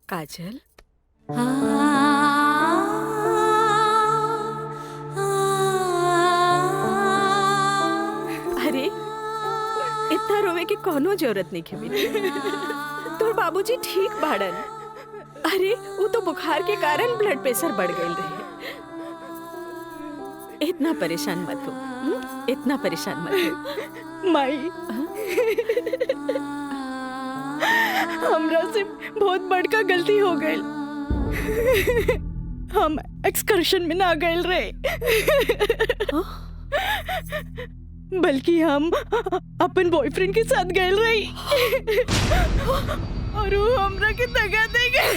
काजल, अरे इतना रोवे के कोनो जरूरत नहीं है। तोर बाबूजी ठीक बाड़न। अरे वो तो बुखार के कारण ब्लड प्रेशर बढ़ गई रहे। इतना परेशान मत हो, इतना परेशान मत हो। माई, हमरा से बहुत बड़का गलती हो गई। हम एक्सकर्शन में ना गए रहे, बल्कि हम अपन बॉयफ्रेंड के साथ गए रही और वो हमरा के दगा दे गए।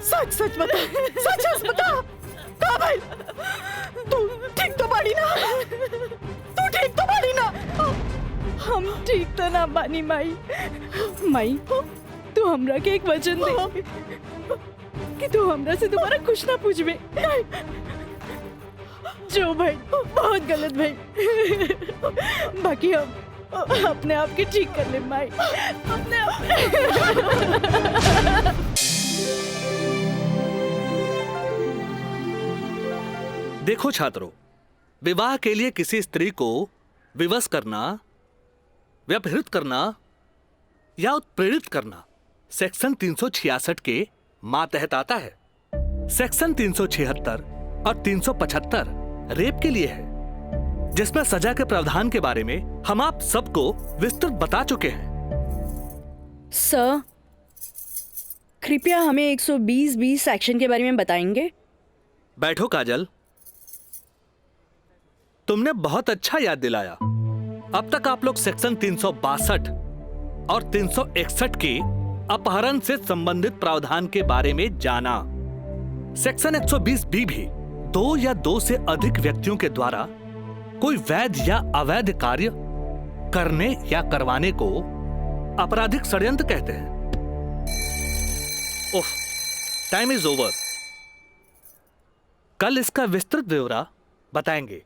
सच सच बता, सच सच बता, का भाई तू ठीक तो बाड़ी ना? तू ठीक तो बाड़ी ना? हम ठीक तो ना बानी माई। माई, तू हमरा के एक वचन दे कि तू हमरा से दोबारा कुछ ना पूछबे। जो भाई बहुत गलत भाई, बाकी हम अपने आप के ठीक कर ले माई, अपने आप। देखो छात्रों, विवाह के लिए किसी स्त्री को विवश करना, व्यभिचारित करना या उत्प्रेरित करना सेक्शन 366 के मातहत आता है। सेक्शन 376 और 375 रेप के लिए है, जिसमें सजा के प्रावधान के बारे में हम आप सबको विस्तृत बता चुके हैं। सर, कृपया हमें 120(b) सेक्शन के बारे में बताएंगे? बैठो काजल, तुमने बहुत अच्छा याद दिलाया। अब तक आप लोग सेक्शन 362 और 361 के अपहरण से संबंधित प्रावधान के बारे में जाना। सेक्शन 120(b) भी 2 या 2 से अधिक व्यक्तियों के द्वारा कोई वैध या अवैध कार्य करने या करवाने को आपराधिक षड्यंत्र कहते हैं। ओह, टाइम इज ओवर। कल इसका विस्तृत ब्यौरा बताएंगे।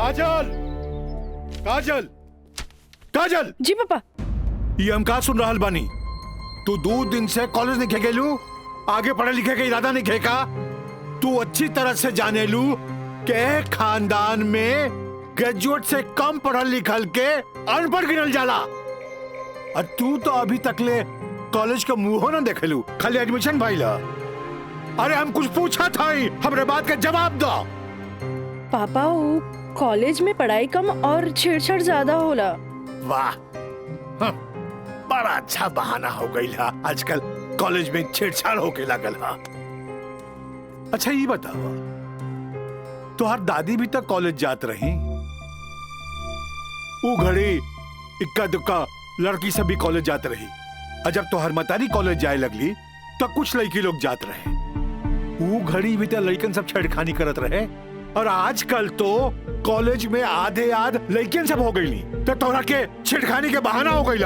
काजल, काजल, काजल। जी पापा। ये हम का सुन रहल बानी? तू 2 दिन से कॉलेज नहीं खे गेलू, आगे पढ़े लिखे के इरादा नहीं खे का? तू अच्छी तरह से जाने लू के खानदान में ग्रेजुएट से कम पढ़ल लिखल के अनपढ़ गिनल जाला। और तू तो अभी तक ले कॉलेज का मुंह ना देखेलू, खाली एडमिशन भइला। अरे हम कुछ पूछा था, हमरे बात का जवाब दो। पापा, वो कॉलेज में पढ़ाई कम और छेड़छाड़ ज्यादा होला। वाह, बड़ा अच्छा बहाना हो गई है। आजकल कॉलेज में छेड़छाड़ होके लागल है। अच्छा ये बताओ, तुहार दादी भी तक कॉलेज जात रही? वो घड़ी इक्का दुक्का लड़की सब भी कॉलेज जात रही। और जब तुहार मतारी कॉलेज जाए लगली तो कुछ लड़की लोग जात रहे। वो घड़ी भी तो लड़कन सब छेड़खानी करत रहे। और आजकल तो कॉलेज में आधे आध लड़कियन सब हो गई, तो तोरा के छेड़खानी के बहाना हो गई।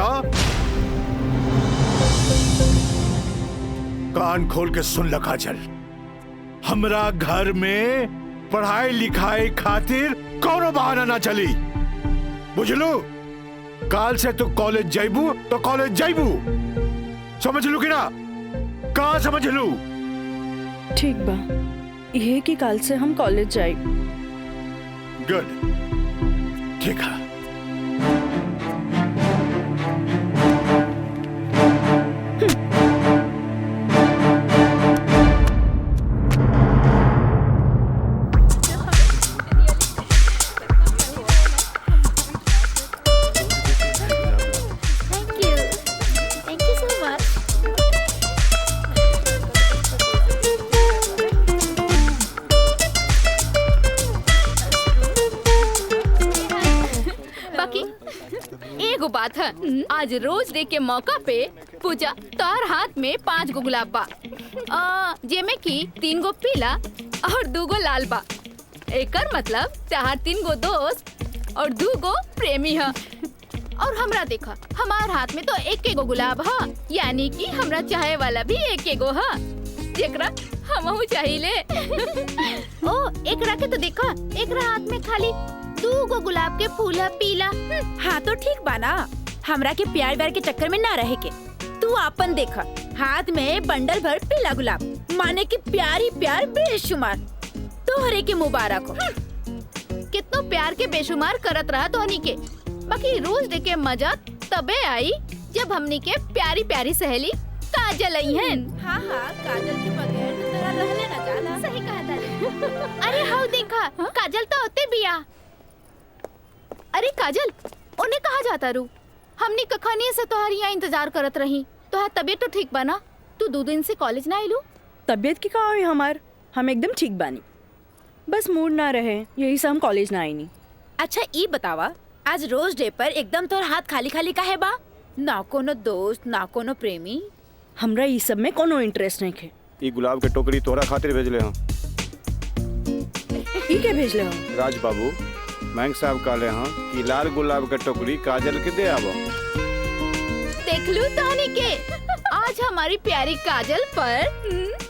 कान खोल के सुन ल काजल, हमरा घर में पढ़ाई लिखाई खातिर कोनो बहाना ना चली, बुझलू? काल से तू कॉलेज जाइबू तो कॉलेज जाइबू, समझ लू कि ना? का समझ लू? ठीक बा, ये कि काल से हम कॉलेज जाए। गुड, ठीक है। आज रोज डे के मौका पे पूजा तोहर हाथ में 5 गो गुलाब बा। जेमे की 3 गो पीला और 2 गो लाल बा। एकर मतलब चार 3 गो दोस्त और 2 गो प्रेमी है। और हमरा देखा, हमार हाथ में तो एक गो गुलाब है, यानी कि हमरा चाहे वाला भी एक गो है, जेकरा हमहू चाहिए। ओ एकरा के तो देखा, एकरा हाथ में खाली 2 गो गुलाब के फूल है पीला। हाँ तो ठीक बाना, हमरा के प्यार व्यार के चक्कर में ना रहे के। तू आपन देखा, हाथ में बंडल भर पीला गुलाब, माने की प्यार ही प्यार बेशुमार। तोहरे के मुबारक हो। कितनो प्यार के बेशुमार करत रहा तो हनी के, बाकी रोज डे के मजा तबे आई जब हमनी के प्यारी प्यारी सहेली काजल आई है। हाँ हाँ, काजल के बगैर तो तेरा रहले ना जाला। सही कहा था। अरे हाँ देखा, काजल तो होते बिया। अरे काजल, उन्हें कहा जाता रू? हमनी कखानी से तोहरी यहाँ इंतजार करत रही। तोहार तबीयत तो ठीक बना? तू 2 दिन से कॉलेज ना आइलू? तबीयत की कहा है हमार, हम एकदम ठीक बानी, बस मूड ना रहे, यही से हम कॉलेज ना आई नहीं। अच्छा ई बतावा, आज रोज डे पर एकदम तोर हाथ खाली खाली काहे बा? ना कोनो दोस्त ना कोनो प्रेमी? हमरा ई सब में कोनो इंटरेस्ट नहीं है। ई गुलाब के टोकरी तोरा खातिर भेजले हूँ। ई के भेजले हो? राज बाबू, बैंक साहब कहले हैं कि लाल गुलाब के टोकरी काजल के दे आवो। देख लू तहनी के, आज हमारी प्यारी काजल पर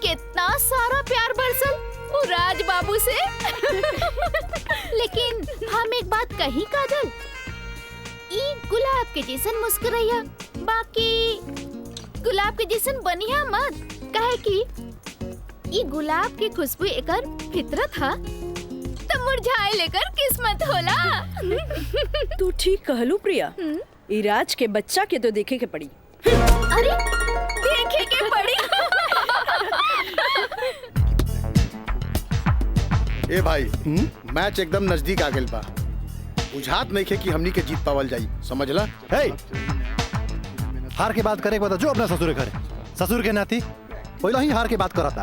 कितना सारा प्यार बरसल वो राज बाबू से। लेकिन हम एक बात कही काजल, ई गुलाब के जैसन मुस्कुराइया, बाकी गुलाब के जैसन बनिया मत, काहे कि ई गुलाब की खुशबू एकर फितरत हा, तो मुरझाए लेकर किस्मत होला। तू ठीक कहलू प्रिया, ई राज के बच्चा के तो देखे के पड़ी। अरे देखे के पड़ी। ए भाई, मैच एकदम नजदीक आ गइल बा, बुझात नहीं खे कि हमनी के जीत पावल जाई, समझला? हे, हार के बात करे बता जो अपना ससुर घर, ससुर के नाती पहले ही हार के बात करता।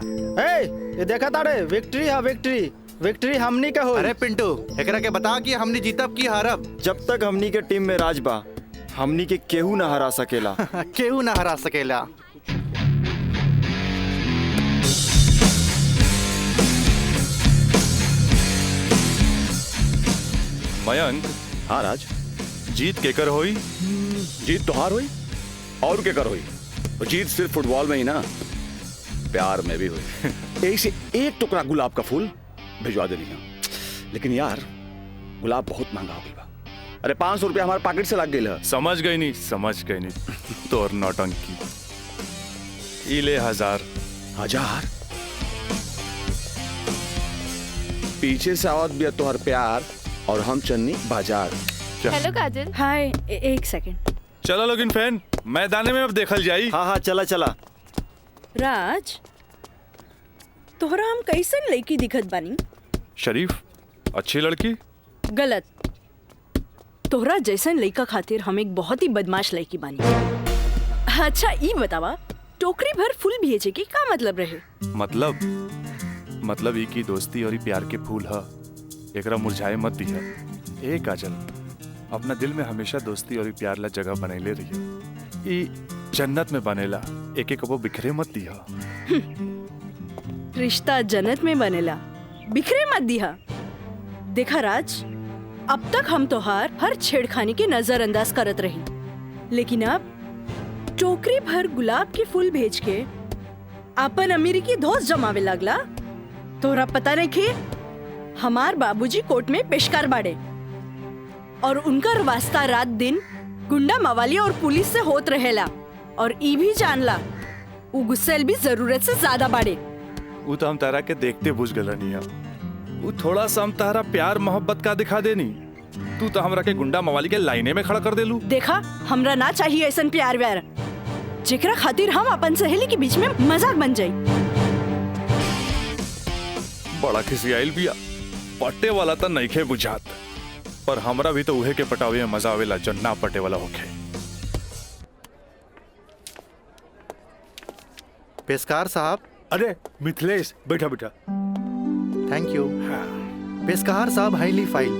ये देखा तारे, विक्ट्री है विक्ट्री, विक्ट्री हमनी का हो। अरे पिंटू, एकरा के बता कि हमनी जीतब की हारब? जब तक हमनी के टीम में राज बा, हमनी के केहू ना हरा सकेला। केहू ना हरा सकेला। मयंक, हाँ राज, जीत केकर होई? जीत तो हार हुई और केकर हुई। जीत सिर्फ फुटबॉल में ही ना, प्यार में भी हुई। एक से एक टुकड़ा गुलाब का फूल भिजवा देनी है, लेकिन यार गुलाब बहुत महंगा हो गया। अरे 500 रुपया हमारे पॉकेट से लग गई है। समझ गई नहीं तोर नौटंकी। ई ले 1000। पीछे से आवत भी तोहर प्यार और हम चन्नी बाजार। हेलो काजल। हाय, एक सेकंड। चलो लोगिन फैन, मैदाने में अब देखल जाई। हाँ हाँ चला चला। राज, तोहरा हम कैसन लड़की दिखत बानी? शरीफ, अच्छी लड़की। गलत, तोहरा जैसन लड़का खातिर हम एक बहुत ही बदमाश लड़की बानी। अच्छा ई बतावा, टोकरी भर फूल भेजे के का मतलब रहे? मतलब ई की दोस्ती और ई प्यार के फूल ह, एकरा मुरझाए मत दिया। ए काजल, अपना दिल में हमेशा दोस्ती और ई प्यार ला जगह बनैले रहिए। ई जन्नत में बनेला, एक एक वो बिखरे मत दिया। रिश्ता जन्नत में बनेला, बिखरे मत दिया। देखा राज, अब तक हम तोहार हर छेड़खानी के नजरअंदाज करत रही, लेकिन अब टोकरी भर गुलाब के फूल भेज के अपन अमेरिकी दोस्त जमावे लगला। तोरा पता नहीं कि हमार बाबूजी कोर्ट में पेशकार बाड़े और उनकर वास्ता रात दिन गुंडा मवाली और पुलिस से होत रहेला, और ई भी जानला उ गुस्सेल भी जरूरत से ज्यादा बाड़े। वो तो हम तारा के देखते बुझ गलनी है। वो थोड़ा सा हम तारा प्यार मोहब्बत का दिखा देनी, तू तो हमरा के गुंडा मवाली के लाइने में खड़ा कर देलू। देखा, हमरा ना चाहिए ऐसन प्यार व्यार जेकरा खातिर हम अपन सहेली के बीच में मजाक बन जाई। बड़ा खिसियाइल बिया, पट्टे वाला तो नइखे बुझात, पर हमरा भी तो उहे के पटावे में मजा आवेला जो ना पटे वाला होखे। पेशकार साहब। अरे मिथिलेश, बैठा बैठा। Thank you. पेशकार साहब, हाईली फाइल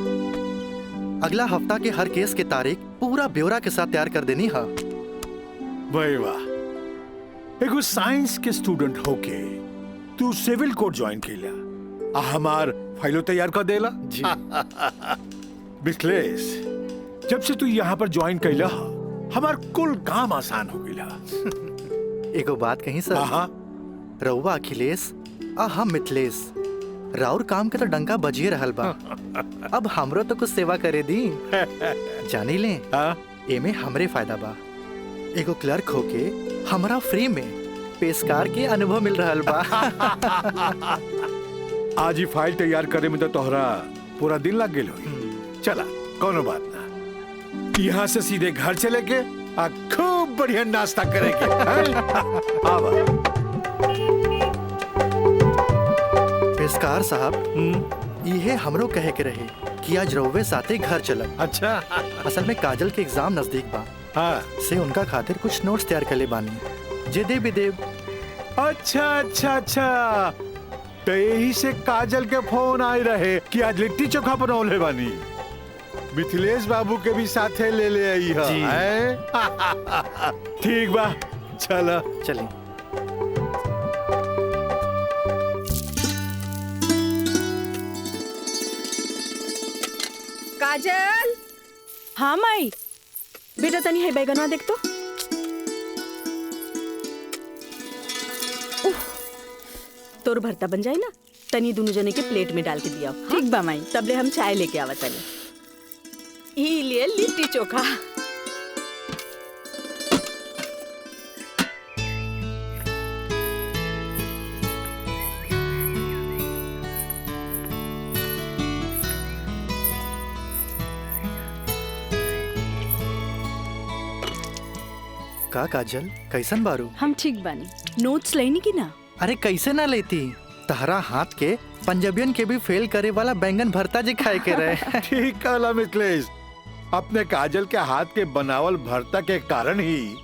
अगला हफ्ता के हर केस के तारीख पूरा ब्यौरा के साथ तैयार कर देनी है। भाई वाह, एगो साइंस के स्टूडेंट होके तू सिविल कोड ज्वाइन कैला आ हमार फाइलो तैयार कर देला जी। मिथिलेश, जब से तू यहाँ पर ज्वाइन कैला हमार कुल काम आसान हो गया। एगो बात कहीं सर, हाँ रउआ अखिलेश आ हम मिथिलेश, राउर काम के तो डंका बजिए रहल बा। अब हमरो तो कुछ सेवा करे दी। जानी ले, एमे हमरे फायदा बा। एगो क्लर्क होके हमरा फ्री में पेशकार के अनुभव मिल रहल बा। आज ही फाइल तैयार करे में तो तोहरा पूरा दिन लग गेल होई। चला कोनो बात ना, यहाँ से सीधे घर चले के आ खूब बढ़िया नाश्ता करेंगे। आवा। पेशकार साहब, इहे हमरो कहे के रहे कि आज रउवे साथे घर चलब। अच्छा। असल में काजल के एग्जाम नजदीक बा। हाँ। से उनका खातिर कुछ नोट्स तैयार कर ले बानी, जे दे भी देव। अच्छा अच्छा अच्छा, तो यही से काजल के फोन आए रहे कि आज लिट्टी चोखा बनौले बानी। मिथिलेश बाबू के भी साथे ले ले आई है। ठीक बा, चला चली। काजल। हाँ माई, बेटा तनी है बैगनवा देख तो। तोर भरता बन जाए ना, तनी दोनों जने के प्लेट में डाल के दिया। ठीक बा माई, तबले हम चाय लेके आवा तनी। ई लिए लिट्टी चोखा। का काजल, कैसन बारू? हम ठीक बानी। नोट्स लेनी की ना? अरे कैसे ना लेती, तहरा हाथ के पंजाबियन के भी फेल करे वाला बैंगन भरता जी खाए के रहे। ठीक कहला मिथिलेश, अपने काजल के हाथ के बनावल भरता के कारण ही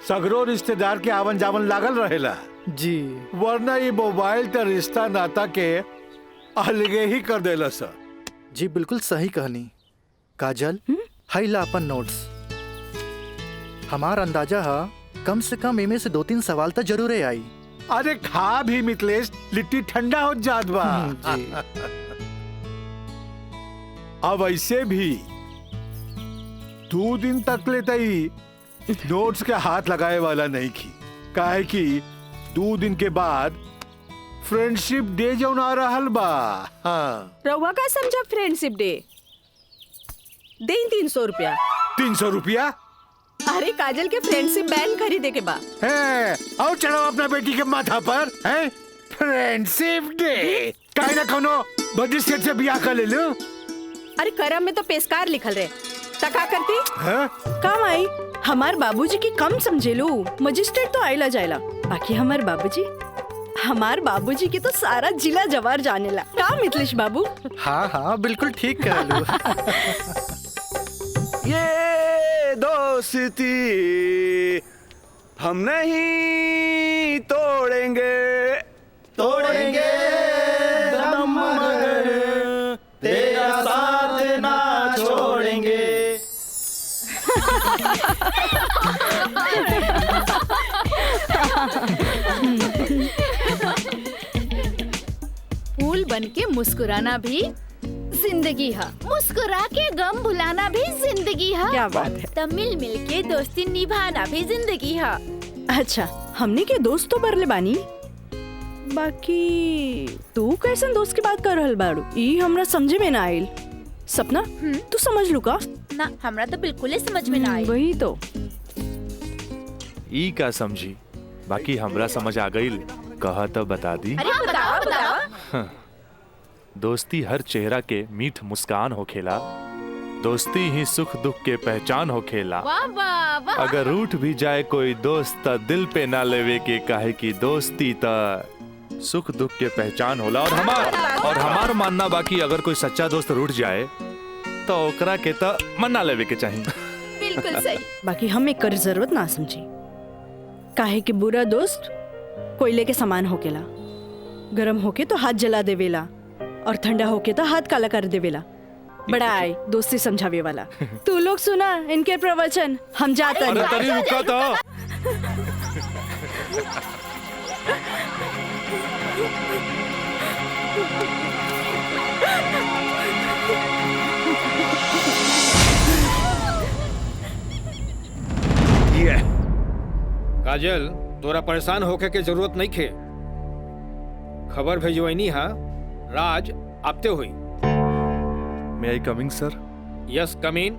सगरो रिश्तेदार के आवन जावन लागल रहेला जी, वरना ये मोबाइल तो रिश्ता नाता के अलगे ही कर देला सर। जी बिल्कुल सही कहनी। काजल, हाई ला अपन नोट्स। हमार अंदाजा है कम से कम इमे से 2-3 सवाल तो जरूर आई। अरे खा भी मिथिलेश, लिट्टी ठंडा हो जात बा। जी। अब ऐसे भी 2 दिन तक लेते ही नोट्स के हाथ लगाए वाला नहीं की, काहे कि 2 दिन के बाद फ्रेंडशिप डे जो आ रहल बा। हाँ। रउआ का समझा फ्रेंडशिप डे? दे 300 रुपया। 300 रुपया? अरे काजल के फ्रेंडशिप बैंड खरीदे के बा। है, और चढ़ाओ अपना बेटी के माथा पर। है फ्रेंडशिप डे, काहे ना कोनो मजिस्ट्रेट से बियाह कर ले लो। अरे करम में तो पेशकार लिखल रहे, तका करती है? काम आई। हमार बाबूजी की कम समझे लो, मजिस्ट्रेट तो आइला जाइला, बाकी हमार बाबूजी की तो सारा जिला जवार जानेला। का मिथिलेश बाबू? हाँ हाँ बिल्कुल ठीक कह लू। ये दोस्ती हम नहीं तोड़ेंगे, तोड़ेंगे दम मगर तेरा साथ ना छोड़ेंगे। फूल बन के मुस्कुराना भी जिंदगी है, मुस्कुरा के गम भुलाना भी जिंदगी है। क्या बात है। तब मिल मिल के दोस्ती निभाना भी जिंदगी है। अच्छा, हमने के दोस्त तो बरले बानी, बाकी तू कैसन दोस्त की बात कर रहल बाड़ू? ई हमरा समझे में ना आइल। सपना, तू समझ लू का? ना, हमरा तो बिल्कुल समझ में ना आई। वही तो। ई का समझी, बाकी हमरा समझ आ गई। कहा तो बता दी। अरे बताओ। दोस्ती हर चेहरा के मीठ मुस्कान होखेला, दोस्ती ही सुख दुख के पहचान होखेला। वाह वाह वाह। अगर रूठ भी जाए कोई दोस्त त दिल पे ना लेवे के, काहे की दोस्ती त सुख दुख के पहचान होला। और हमार मानना बाकी अगर कोई सच्चा दोस्त रूठ जाए तो ओकरा के त मना लेवे के चाहिए। बिल्कुल सही। बाकी हम एक कर जरूरत ना समझी, काहे कि बुरा दोस्त कोयले के समान होकेला, गरम होके तो हाथ जला देवेला और ठंडा होके तो हाथ काला कर देवेला। बड़ा आए दोस्ती समझावे वाला। तू लोग सुना इनके प्रवचन, हम जाते अरे हैं। तनी रुका तो। ये काजल, तोरा परेशान होके के जरूरत नहीं खे। खबर भेजवैनी हा, राज आपते हुई। मे आई कमिंग सर? यस, कम इन।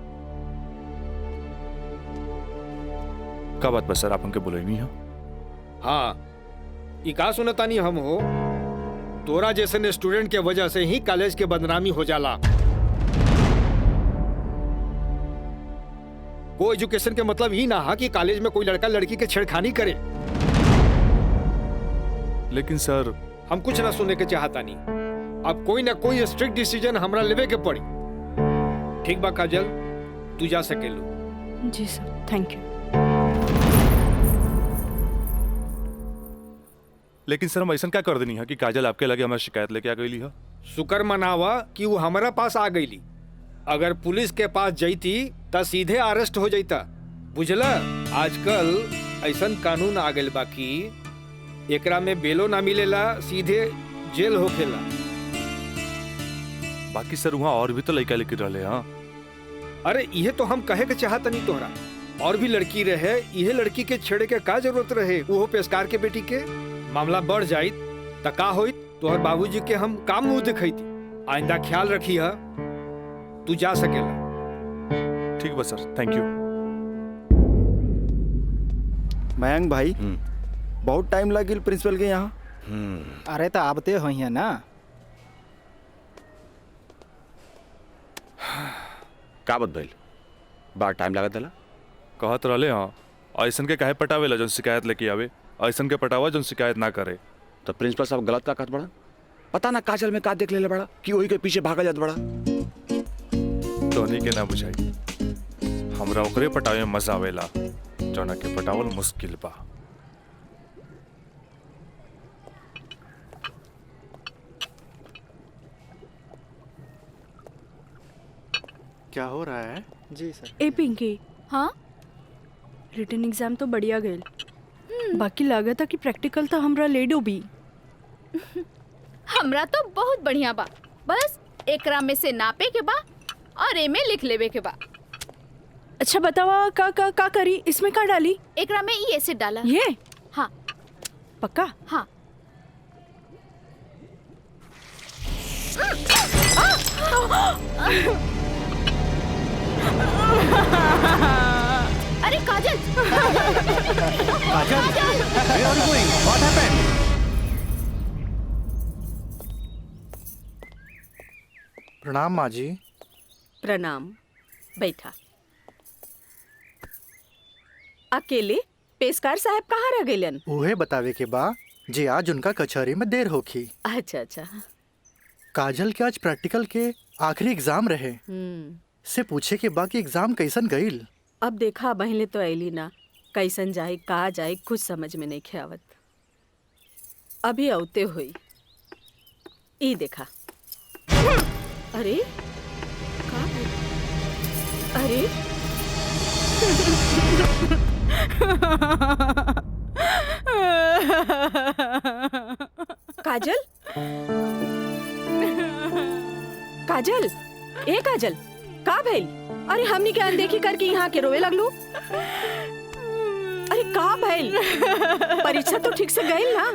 का बात बस सर, आप हमके बोले नहीं हो? हाँ, ई का सुनतानी हम हो, तोरा जैसे स्टूडेंट के वजह से ही कॉलेज के बदनामी हो जाला। को एजुकेशन के मतलब ही ना हा कि कॉलेज में कोई लड़का लड़की के छेड़खानी करे। लेकिन सर, हम कुछ ना सुनने के चाहता नहीं। अब कोई ना कोई स्ट्रिक्ट डिसीजन हमरा लेवे के पड़ी। ठीक बा काजल, तू जा सकेलू। जी सर, थैंक यू। लेकिन सर, हम ऐसा क्या कर देनी है कि काजल आपके लगे हमारी शिकायत लेके आ गई है? शुक्र मनावा कि वो हमारा पास आ गईली। अगर पुलिस के पास जईती त सीधे अरेस्ट हो जाता। बुझला, आजकल ऐसन कानून आ गइल बा कि एकरा में बेलो ना मिलेला, सीधे जेल होखेला। बाकी सर, वहाँ और भी तो लड़का लेके रहे। हाँ, अरे ये तो हम कहे के चाहत नहीं तोहरा। और भी लड़की रहे, यह लड़की के छेड़े के का जरूरत रहे? वो पेशकार के बेटी के मामला बढ़ जाये त का होइत? तोहर बाबूजी के हम काम मुंह दिखैती। आइंदा ख्याल रखी है, तू जा सकेला। ठीक बा सर, थैंक यू। मयंक भाई, बहुत टाइम लगिल प्रिंसिपल के यहाँ। अरे तो आबते हो है ना। का बात भइल? बार टाइम लागत दला? कहत रहले हाँ, ऐसन के काहे पटावेला जौन शिकायत लेके आवे, ऐसन के पटावा जौन शिकायत ना करे। तो प्रिंसिपल साहब गलत का कहत बड़ा? पता ना काजल में का देख लेले बड़ा कि वही के पीछे भागा जात बड़ा। तोहनी के ना बुझाई, हमरा ओकरे पटावे में मजा आवेला जौना के पटावल मुश्किल बा। क्या हो रहा है? जी सर। ए पिंकी, हाँ, रिटन एग्जाम तो बढ़िया गए, बाकी लागत है कि प्रैक्टिकल तो हमरा ले डूबी। हमरा तो बहुत बढ़िया बा। बस एकरा में से नापे के बा और एमे लिख लेवे के बा। अच्छा बतावा, का करी? इसमें का डाली? एकरा में ई एसिड डाला। ये? हाँ। पक्का? हाँ। अरे काजल! काजल, where are you going? What happened? प्रणाम माँ जी। प्रणाम, बैठा। अकेले पेशकार साहब कहाँ रह गइलन? उहे बतावे के बा जे आज उनका कचहरी में देर होखी। अच्छा अच्छा। काजल के आज प्रैक्टिकल के आखिरी एग्जाम रहे, से पूछे के बा कि एग्जाम कैसन गईल। अब देखा बहले तो ऐली ना, कैसन जाए कहा जाए कुछ समझ में नहीं ख्यावत। अभी औते हुई ई देखा। अरे का? अरे काजल, काजल, ए काजल, का भइल? अरे हमनी के अनदेखी करके यहाँ के रोवे लगलू। अरे का भइल? परीक्षा तो ठीक से गई ना?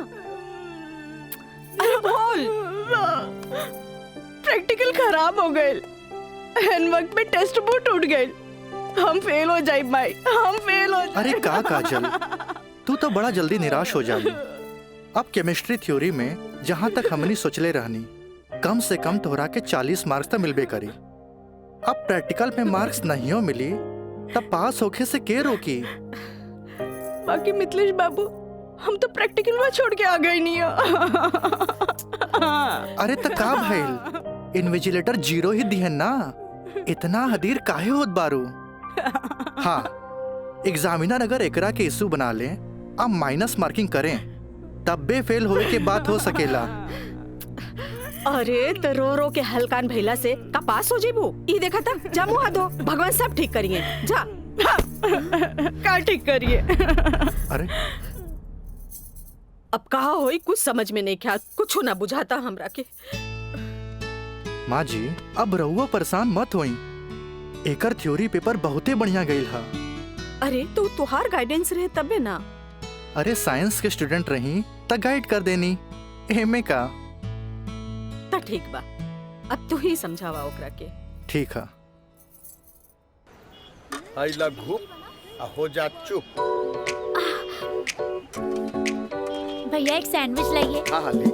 अरे बोल। प्रैक्टिकल खराब हो गए, एन वक्त पे टेस्ट बुक टूट गए। हम फेल हो जाए भाई, हम फेल हो जाए। अरे का काजल, तू तो बड़ा जल्दी निराश हो जाली। अब केमिस्ट्री थ्योरी में जहाँ तक हमनी सोचले रहनी, कम से कम तोहरा के 40 मार्क्स तो मिलबे करी। अब प्रैक्टिकल में मार्क्स नहीं हो मिली तब पास होके से के रोकी? बाकी मिथिलेश बाबू, हम तो प्रैक्टिकल में छोड़ के आ गए नहीं हो। अरे तो का भइल? इन्विजिलेटर 0 ही दिहन ना, इतना हदीर काहे होत बारू? हाँ, एग्जामिनर अगर एकरा के इशू बना ले, अब माइनस मार्किंग करें, तब बे फेल होए के बात हो सकेला। अरे तो रो रो के हलकान भैला से का पास हो जेबू? ई देखा था, जा मुँह हाथ धो, भगवान सब ठीक करिए। जा। का ठीक करिए? अरे अब कहा होई कुछ समझ में नहीं क्या, कुछ ना बुझाता हमरा के। माँ जी अब रहुआ परेशान मत होई, एकर थ्योरी पेपर बहुते बढ़िया गईल हा। अरे तो तुहार गाइडेंस रहे तबे ना। अरे साइंस के स्टूडेंट रही त गाइड कर देनी, एमे का। त ठीक बा, अब तू ही समझावा ओकरा के। ठीक है। आई लघु हो जा चुप। भैया एक सैंडविच लाइए। हाँ हाँ ले।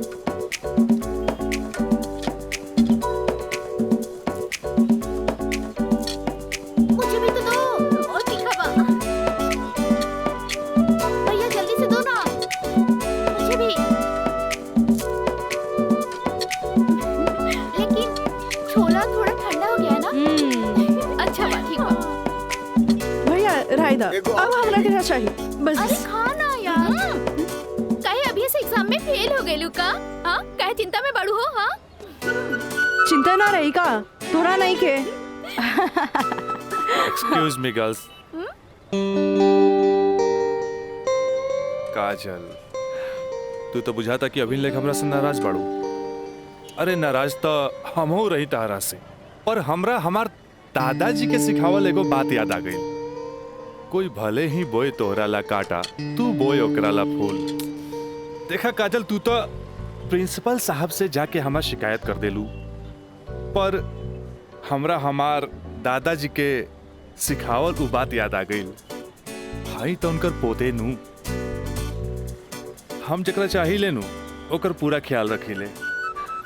मुझे भी तो दो, और तीखा बा। भैया जल्दी से दो ना, मुझे भी। लेकिन छोला थोड़ा ठंडा हो गया है ना? अच्छा बा, ठीक बा। भैया रायदा अब हमरा के चाहिए बस। अरे खाना यार, कहे अभी से एग्जाम में फेल हो गए का? हाँ कहे चिंता में बड़ू हो? हाँ चिंता ना रही का तोरा नहीं के। Excuse me girls. काजल तू तो बुझाता कि अभी लेक हमरा से नाराज बाड़ू। अरे नाराज तो हमहू रही तारा से, पर हमरा हमार दादाजी के सिखावल एगो बात याद आ गई। कोई भले ही बोए तोहरा ला काटा, तू बोए ओकरा ला फूल। देखा काजल, तू तो प्रिंसिपल साहब से जाके हमार शिकायत कर देलू, पर हमरा हमार दादाजी के सिखावल उ बात याद आ गई। भाई तो उनकर पोते नू, हम जकरा चाही लेनू ओकर पूरा ख्याल रखीले,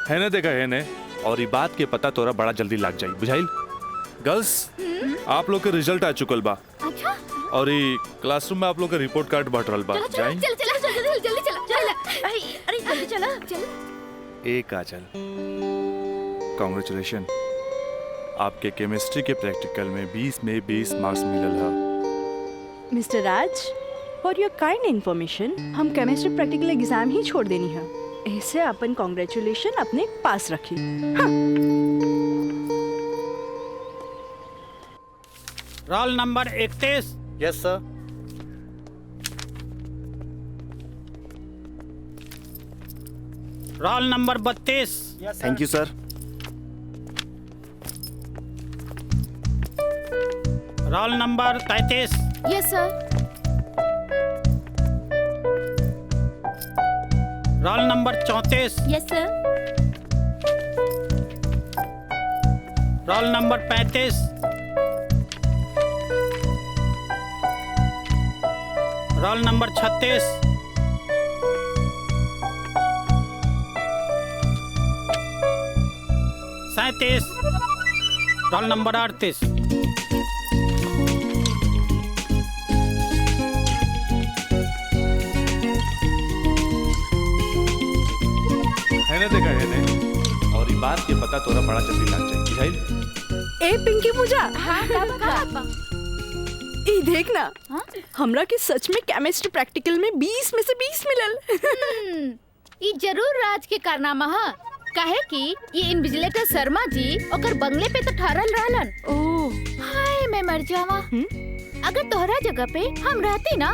है ना? देखा है ने, और ये बात के पता तोरा बड़ा जल्दी लग जाई, बुझाइल? गर्ल्स आप लोग के रिजल्ट आ चुकल बा। अच्छा। और ये क्लासरूम में आप लोग का रिपोर्ट कार्ड बट रहल बा। जाई जल्दी चला। अरे जल्दी चला चल। ए काजल, कांग्रेचुलेशन, आपके केमिस्ट्री के प्रैक्टिकल में 20 में 20 मार्क्स मिलल है। Mister Raj, for your kind information हम केमिस्ट्री प्रैक्टिकल एग्जाम ही छोड़ देनी है, ऐसे अपन कांग्रेचुलेशन अपने पास रखी। Roll number 31। Yes sir. Roll number 32। Thank you sir. Roll number 33। Yes sir. Roll number 34। Yes sir. Roll number 35। Roll number 36। Roll number 38। है ना? देखा है ने, और ये बात के पता तोरा बड़ा जल्दी लग जाई, बुझाइल? ए पिंकी पूजा, हाँ का ई देख ना, हमरा के सच में केमिस्ट्री प्रैक्टिकल में 20 में से 20 मिलल। ये जरूर राज के कारनामा है, काहे कि ये इन्विजिलेटर शर्मा जी ओकर बंगले पे तो ठहरल रहलन। ओह हाय मैं मर जावा। अगर तोहरा जगह पे हम रहती ना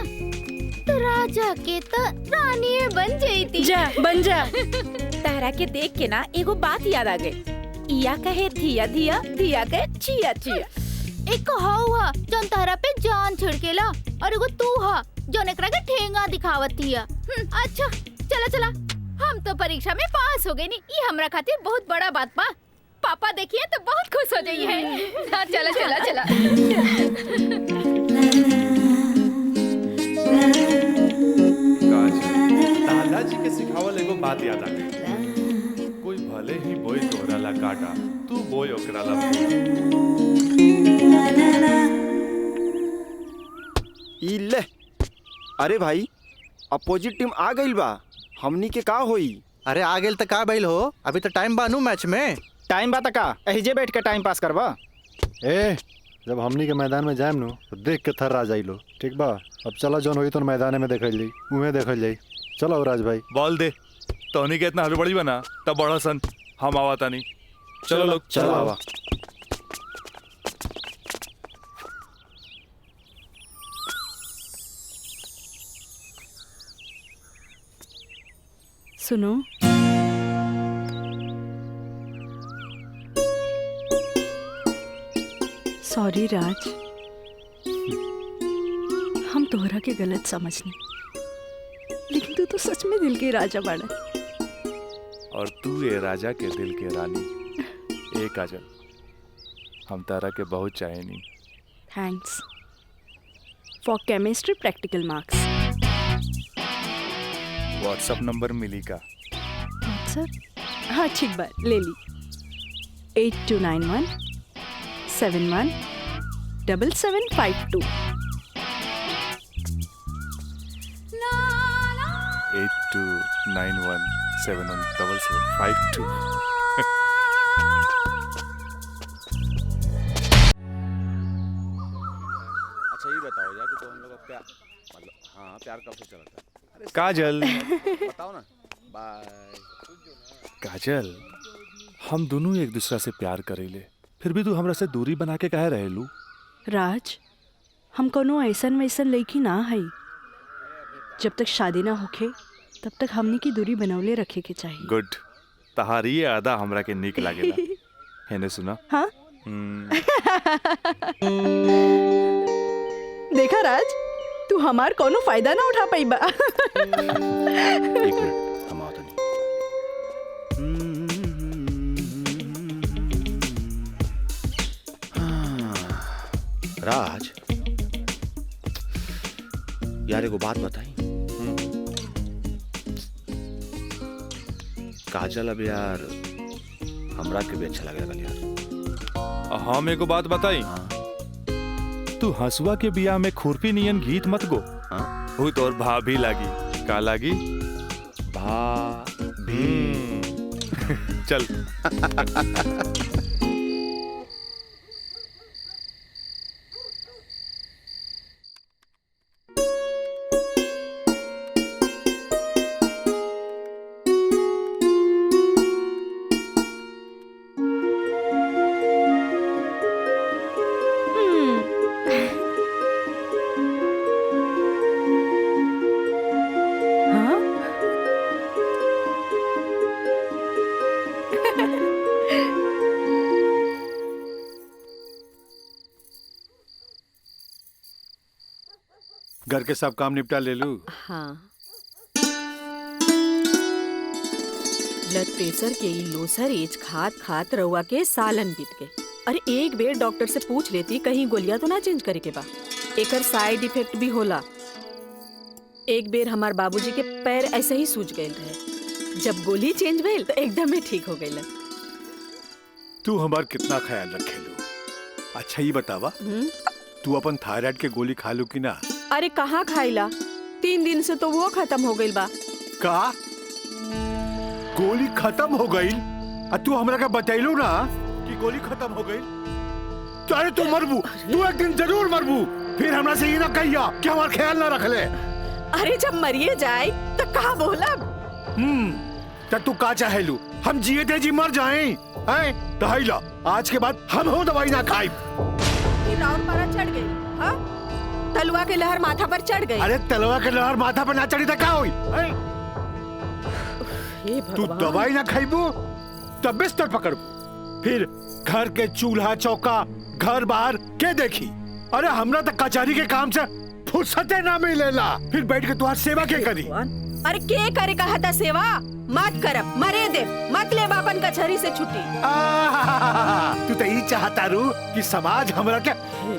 तो राजा के तो रानी बन जाती। जा बन जा। तारा के देख के ना एगो बात याद आ गई, इया कहे धिया धिया, धिया कहे चिया चिया। एक हुआ जौन तहरा पे जान छिड़केला, और एगो तू हा जौन एकरा के ठेंगा दिखावत हिया। अच्छा चला चला, हम तो परीक्षा में पास हो गए नी, ये हमरा खातिर बहुत बड़ा बात बा। पापा देखिए तो बहुत खुश हो जाइए हैं। हाँ, चला चला चला। दादाजी के सिखावल एगो बात याद आ गई, कोई भले ही बोए तोहरा ला काटा, तू बोए ओकरा ला फूल। ई ले, अरे भाई अपोजिट टीम आ गई बा, हमनी के का होई? अरे आ गेल त का भइल हो, अभी तो टाइम बानू मैच में। टाइम बा त का एहिजे बैठ के टाइम पास करबा? ए जब हमनी के मैदान में जाएम नु तो देख के थर्रा जाइलो, ठीक बा? अब चला जौन होई तो मैदान में देखल जाई, उहे देखल जाई। चलो राज भाई बॉल दे, तोहनी के इतना हड़बड़ी बना तब बड़ा सन, हम आवाता नहीं। चलो लोग चलो आवा। सुनो, सॉरी राज, हम तोहरा के गलत समझने, लेकिन तू तो सच में दिल के राजा बाड़ा। और तू ये राजा के दिल के रानी। ए काजल, हम तारा के बहुत चाहेनी। Thanks for chemistry practical marks. WhatsApp number मिली का? व्हाट्सएप? हाँ ठीक बात, ले ली। 8291 71 7752। 8291717752। अच्छा ये बताओ यार कि तो हम लोग का प्यार मतलब हाँ प्यार कब से चला था? काजल बताओ ना। बाय। काजल, हम दोनों एक दूसरा से प्यार करेले, फिर भी तू हमरा से दूरी बना के काहे रहेलू? राज, हम कोनो ऐसन वैसन लड़की ना है। जब तक शादी ना होखे तब तक हमनी की दूरी बनौले रखे के चाहिए। गुड, तहारी ये आदा हमरा के नीक लागेला। हेने सुना? हाँ? देखा राज, तू हमार कोनो फायदा ना उठा पाई बा। एक मिनट, हम आओ तनी। राज यार एगो बात बताई। काजल अब यार हमरा के भी अच्छा लगे लगल यार। हम एगो बात बताई। तू हंसुआ के बिया में खुरपी नियन गीत मत गो। वो तोर भाभी लागी। का लागी? भाभी। चल। घर के सब काम निपटा ले लूं? हाँ। ब्लड प्रेशर के ई लोसर एज खात खात रउआ के सालन बीत गए। अरे एक बेर डॉक्टर से पूछ लेती कहीं गोलियां तो ना चेंज करे के बा। एकर साइड इफेक्ट भी होला। एक बेर हमार बाबूजी के पैर ऐसे ही सूज गए रहे, जब गोली चेंज भइल तो एकदम ही ठीक हो गइल। तू हमार कितना ख्याल रखेलू। अच्छा ये बतावा, तू अपन थायराइड के गोली खा लू कि ना? अरे कहाँ खाइला, 3 दिन से तो वो खत्म हो गइल बा। का गोली खत्म हो गई? तू हमरा का बतैलू ना कि गोली खत्म हो गई? तो अरे तू मरबू, तू एक दिन जरूर मरबू। फिर हमरा से ये ना कहिया कि हमार ख्याल ना रख ले। अरे जब मरिए जाए तो कहा बोला? तब तू का चाहेलू, हम जिए थे जी मर जाएं? हैं? दहाइला, आज के बाद हम हो दवाई ना खाई। राउर पारा चढ़ गई, हाँ? तलवा के लहर माथा पर चढ़ गई। अरे तलवा के लहर माथा पर ना चढ़ी तो क्या हुई? तू दवाई ना खाईबू तब बिस्तर पकड़बू, फिर घर के चूल्हा चौका घर बाहर के देखी। अरे हमरा तक कचहरी के काम से फुर्सते ना मिलेला, फिर बैठ के तुम्हारी सेवा के करी। अरे के करे कहा था सेवा? मत करब, मरे दे, मत ले बापन कचहरी से छुट्टी। तू तो यही चाहता रू कि समाज हमरा के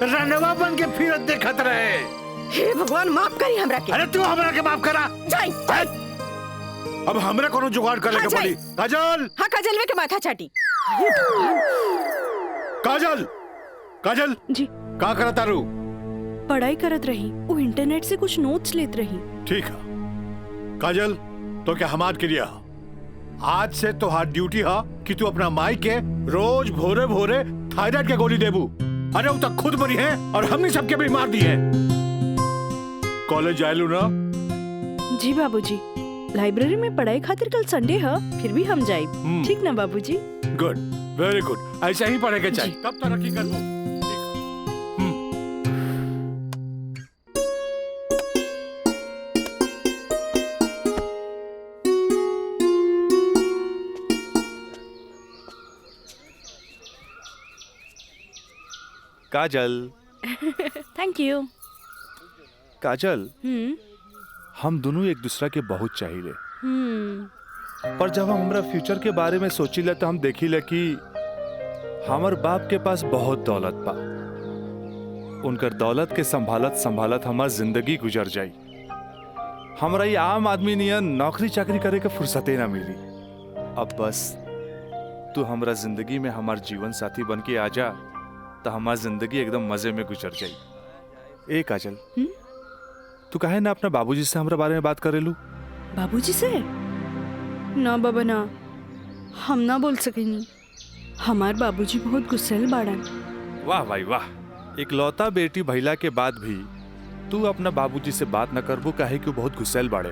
रनवा बन के फिरत देखत रहे। हे भगवान माफ करी हमरा के। अरे तू हमरा के माफ करा। जाई। अब हमरा कोनो जुगाड़ करे के पड़ी। काजल। हाँ काजल के माथा चाटी। काजल, काजल जी का करता रू? पढ़ाई करत रही, वो इंटरनेट से कुछ नोट्स लेत रही। ठीक है काजल, तो क्या हमार क्रिया आज से तो हाथ ड्यूटी है कि तू अपना माई के रोज भोरे भोरे थायराइड के गोली देबू। अरे वो तक खुद मरी है और हमने सबके भी मार दी है। कॉलेज जायलू ना? जी बाबूजी, लाइब्रेरी में पढ़ाई खातिर कल संडे है, फिर भी हम जाए। ठीक ना बाबूजी? गुड, वेरी गुड, ऐसा ही पढ़े के चाहिए, तब तरक्की करबू। काजल थैंक यू। काजल, हम दोनों एक दूसरा के बहुत चाहिए, पर जब हम हमरा फ्यूचर के बारे में सोचिले तो हम देखिले कि हमर बाप के पास बहुत दौलत बा। उनकर दौलत के संभालत संभालत हमार जिंदगी गुजर जाई। हमरा ये आम आदमी नियन नौकरी चाकरी करे के फुर्सते ना मिली। अब बस तू हमरा जिंदगी में हमार जीवन साथी बन के आ जा तो हमार जिंदगी एकदम मजे में गुजर जाई। ए काजल, तू काहे ना अपना बाबूजी से हमरा बारे में बात करेलू? बाबूजी से? ना बाबा ना, हम ना बोल सकेनी। हमार बाबूजी बहुत गुस्सेल बाड़न। वाह भाई वाह, इकलौता बेटी भैला के बाद भी तू अपना बाबूजी से बात न करबू काहे कि वो बहुत गुस्सेल बाड़े।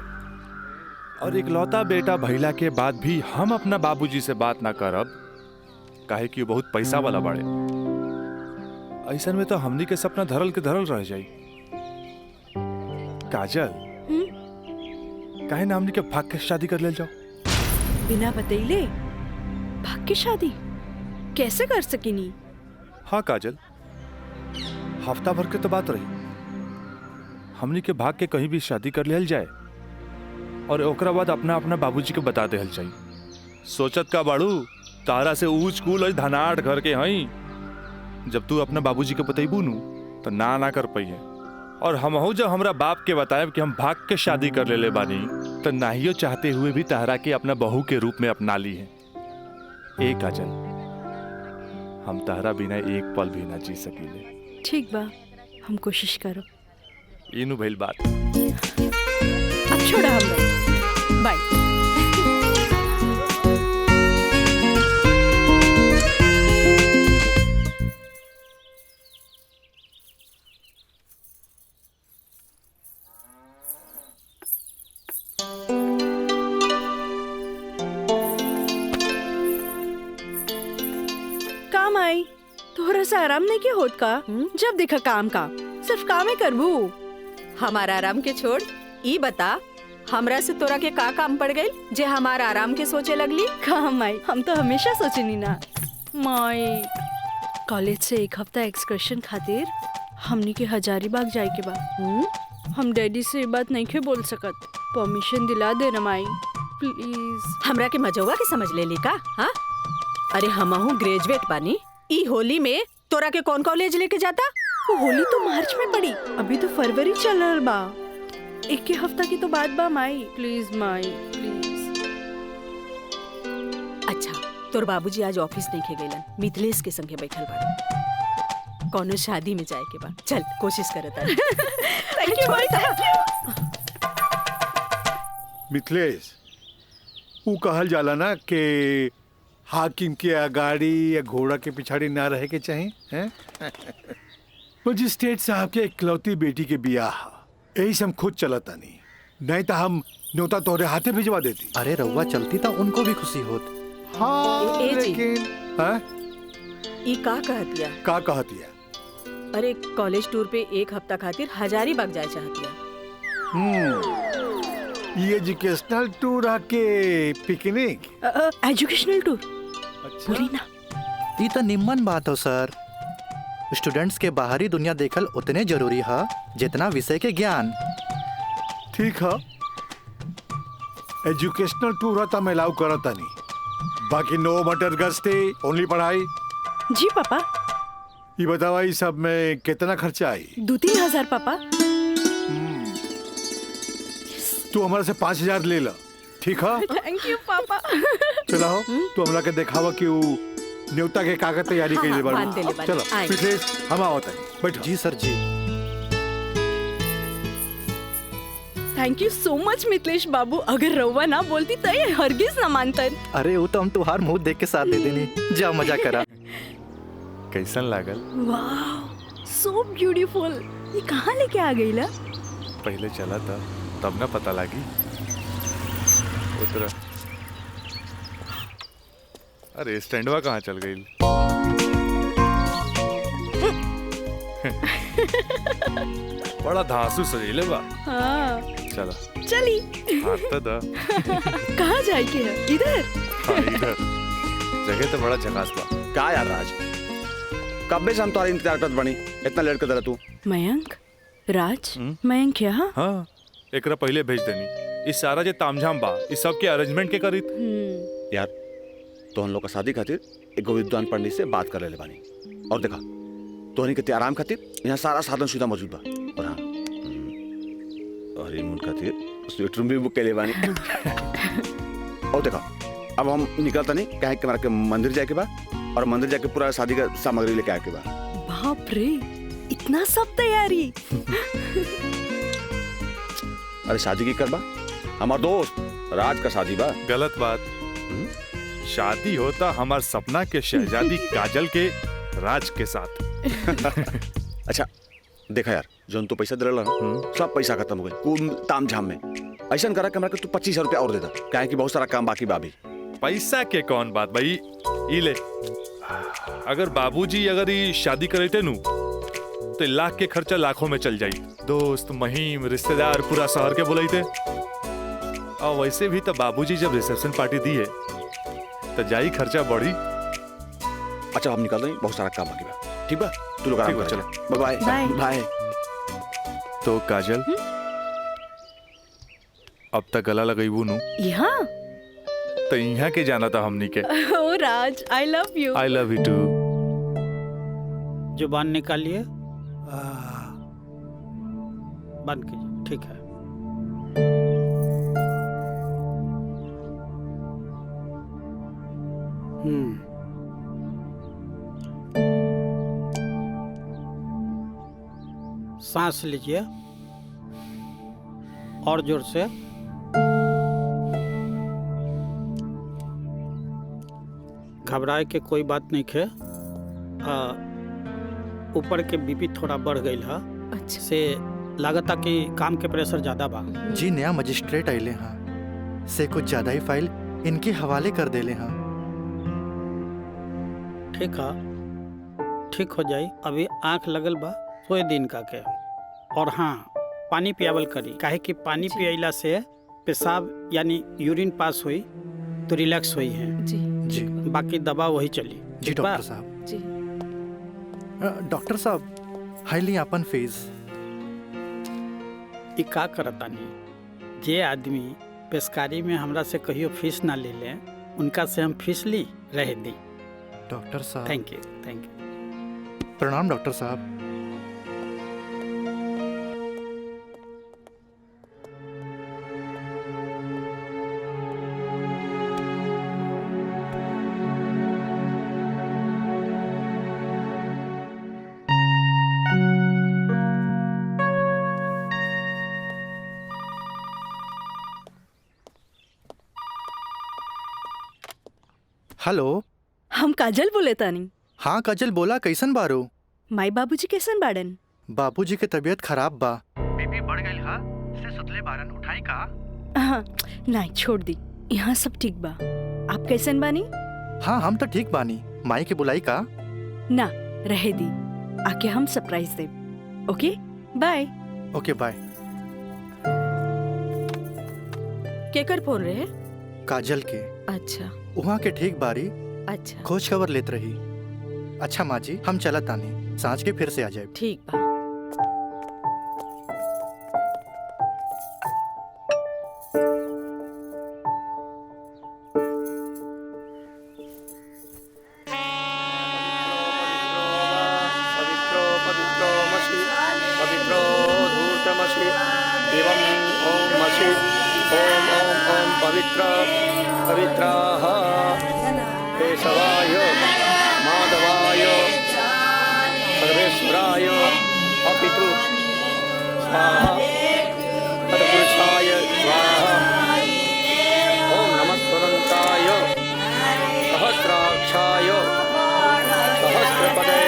और इकलौता बेटा भैला के बाद भी हम अपना बाबूजी से बात ना करब काहे कि वो बहुत पैसा वाला बाड़े। ऐसन में तो हमनी के सपना धरल के धरल रह जाई। काजल, काहे ना हमनी के भाग के शादी कर ले जाओ? बिना बतैले भाग के शादी कैसे कर सकेनी? हाँ काजल, हफ्ता भर के तो बात रही। हमनी के भाग के कहीं भी शादी कर लेल जाए और ओकरा बाद अपना अपना बाबूजी के बता देहल चाहिए। सोचत का बाड़ू, तारा से ऊंच कूल और धनाट घर के हई। जब तू अपना बाबूजी के बतैबू नु तो ना कर पाइए। और हमहू जब हमरा बाप के बताएब कि हम भाग के शादी कर ले बानी तो नाहियो चाहते हुए भी तारा के अपना बहू के रूप में अपना ली है। ए काजल, हम तारा बिना एक पल भी ना जी सकीले। ठीक बा, हम कोशिश करो। इनु भइल बात। अब छोड़ा हम बाय। काम आई थोड़ा सा आराम नहीं के होत का? जब देखा काम का सिर्फ काम ही करबू। हमारा आराम के छोड़, ई बता हमरा से तोरा के का काम पड़ गई जे हमारा आराम के सोचे लगली? काम आई, हम तो हमेशा सोचनी ना माई। कॉलेज से एक हफ्ता एक्सकर्शन खातिर हमनी के हजारीबाग जाए के बा। हम डैडी से ये बात नहीं के बोल सकत, परमिशन दिला दे ना माई प्लीज। हमरा के मजौवा के समझ ले ली का? हाँ, अरे हमहू ग्रेजुएट बानी। ई होली में तोरा के कौन कॉलेज लेके जाता? होली तो मार्च में पड़ी, अभी तो फरवरी चल रहा बा। एक ही हफ्ता की तो बात बा माई, प्लीज माई प्लीज। अच्छा, तोर बाबूजी आज ऑफिस नहीं खे गइलन, मिथिलेश के संगे बैठल बाड़े। कौनो शादी में जाए के बा, चल कोशिश करता। Thank you Mai, thank you. Mithilesh, वो कहल जाला ना कि हाकिम के अगाड़ी या घोड़ा के पिछाड़ी ना रहे के चाहिए हैं? मजिस्ट्रेट साहब के इकलौती बेटी के बियाह, यही से हम खुद चलता नहीं तो हम न्योता तोहरे हाथे भिजवा देती। अरे रउआ चलती तो उनको भी खुशी होत। हाँ, लेकिन हाँ? ई का कहतिया? का कहतिया? अरे कॉलेज टूर पे एक हफ्ता खातिर हजारीबाग जाए चाहतिया। ये एजुकेशनल टूर आके पिकनिक? एजुकेशनल टूर बोली ना। ये तो निम्मन बात हो सर। स्टूडेंट्स के बाहरी दुनिया देखल उतने जरूरी है जितना विषय के ज्ञान। ठीक है, एजुकेशनल टूर है तो मैं अलाउ करता नहीं, बाकी नो मटर गस्ती, ओनली पढ़ाई। जी पापा। ये बतावा ये सब में कितना खर्चा आई? 2-3 हजार पापा। तू हमारे से 5,000 ले ला, ठीक है? थैंक यू पापा। चलो तू हमरा के दिखावा कि वो न्योता के कागज तैयारी के लिए बाड़ू। चलो मिथिलेश, हम आवत हैं, बैठो। जी सर जी। Thank you so much Mithilesh बाबू, अगर रउआ ना बोलती तो ये हरगिज ना मानतन। अरे वो तो हम तुहार मुंह देख के साथ दे देनी। जा मजा करा। कैसन लागल? वाह, सो ब्यूटीफुल। ये कहाँ लेके आ गई ला? पहले चला था तब ना पता लगी। उतरा। अरे स्टैंडवा कहाँ चल गई? बड़ा धांसू सजेले बा। हाँ। चला चली। हाँ तो दा। कहाँ जाए के है? इधर। हाँ इधर। जगह तो बड़ा झकास बा। का यार राज, कब से हम तुम्हारे इंतजार करत बनी, इतना लेट कर तू। मयंक राज मयंक यहाँ हाँ एकरा पहले भेज देनी। इस सारा जे तामझाम बा इस सब के अरेंजमेंट के करी यार तो हम लोग का शादी खातिर एक विद्वान पंडित से बात कर ले बानी। और देखा तोहनी के आराम खातिर यहाँ सारा साधन सुविधा मौजूद बा। और हाँ हनीमून खातिर स्वीट रूम भी बुक कर ले बानी। और देखा अब हम निकलता नहीं कहे कि हमारा के मंदिर जाए के बा और मंदिर जाके पूरा शादी का सामग्री लेके आए के बा। बाप रे इतना सब तैयारी। अरे शादी की करबा हमार दोस्त राज का शादी बा। गलत बात। शादी होता हमार सपना के शहजादी काजल के राज के साथ। अच्छा देखा यार जो तू पैसा दे रहा ना सब पैसा खत्म हो गए कुल ताम झाम में। ऐसा करा कि हमरा के तू 25,000 रुपया और दे दा काहे कि बहुत सारा काम बाकी बा अभी। पैसा के कौन बात भाई ई ले। अगर बाबूजी अगर ये शादी करते नु तो लाख के खर्चा लाखों में चल जाई। दोस्त महिम रिश्तेदार पूरा शहर के बुलाईते। और वैसे भी तो बाबूजी जब रिसेप्शन पार्टी दी है तो जाई खर्चा बढ़ी। अच्छा हम निकल रहे हैं बहुत सारा काम बाकी बा। ठीक बा तू लोग आराम कर। चलो बाय बाय बाय। तो काजल अब तक गला लगाईबू नु यहाँ तो यहाँ के जाना था हमनी के। ओ Raj I love you. I love you too. जुबान निकालिए बंद कीजिए। ठीक है सांस लीजिए और जोर से। घबराए के कोई बात नहीं है। ऊपर के बीपी थोड़ा बढ़ गई है। अच्छा से लागता कि काम के प्रेशर ज्यादा बा। जी नया मजिस्ट्रेट आइले हाँ से कुछ ज्यादा ही फाइल इनके हवाले कर देले हाँ। ठीक है ठीक हो जाई। अभी आंख लगल बा सोए दिन का के। और हाँ पानी पियावल करी काहे कि पानी पियला से पेशाब यानी यूरिन पास हुई तो रिलैक्स हुई है। जी जी बाकी दवा वही चली। जी डॉक्टर साहब। जी डॉक्टर साहब हाईली अपन फीस। ई का करतानी जे आदमी पेशकारी में हमरा से कहियो फीस ना ले ले उनका से हम फीस ली रह दी। डॉक्टर साहब थैंक यू। प्रणाम डॉक्टर साहब। हेलो हम काजल बोले तानी। हाँ काजल बोला कैसन बारो। माई बाबूजी कैसन बाड़न। बाबूजी के तबीयत खराब बा। बीपी बढ़ गई हा से सुतले बारन उठाई का। हाँ नहीं छोड़ दी यहाँ सब ठीक बा। आप कैसन बानी। हाँ हम तो ठीक बानी। माई के बुलाई का ना रहे दी आके हम सरप्राइज दे। Okay bye. Okay bye. केकर फोन रहे। काजल के। अच्छा वहाँ के ठीक बारी। अच्छा खोज खबर लेत रही। अच्छा माँ जी हम चलत तानी सांझ के फिर से आ जाए। ठीक बा। पवित्राः केशवाय माधवाय सर्वेश्वराय अपितृ स्वाहा तत्पुरुषाय स्वाहा। ओम नमः स्वदन्ताय सहस्राक्षाय सहस्रपदे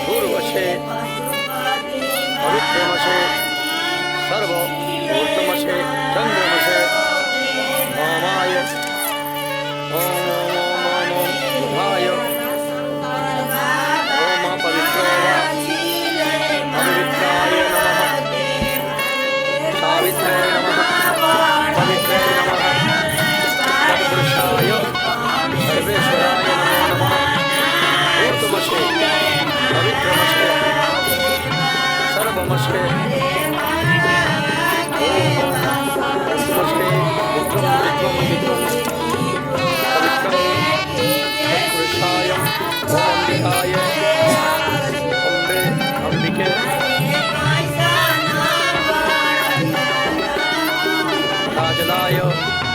पूर्वशे पवित्रमशे सर्व ऊर्ध्वमशे चन्द्रमशे ओमाय ओम ओम ओम ओम ओम बुधाय ओम पवित्रो वा पवित्राय नमः सावित्रे नमः पवित्रे नमः तत्पुरुषाय सर्वेश्वराय नमो नमः ऊर्ध्वमशे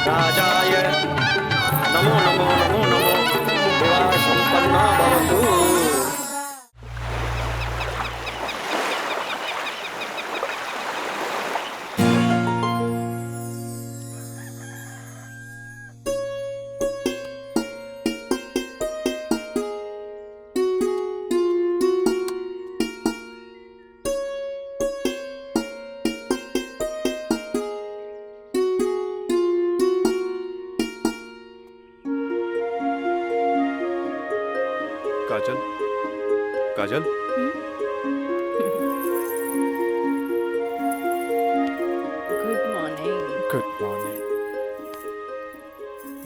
राजाय नमो नमो नमो नमो विवाह संपन्ना भवतु। Kajal Kajal good morning. Good morning.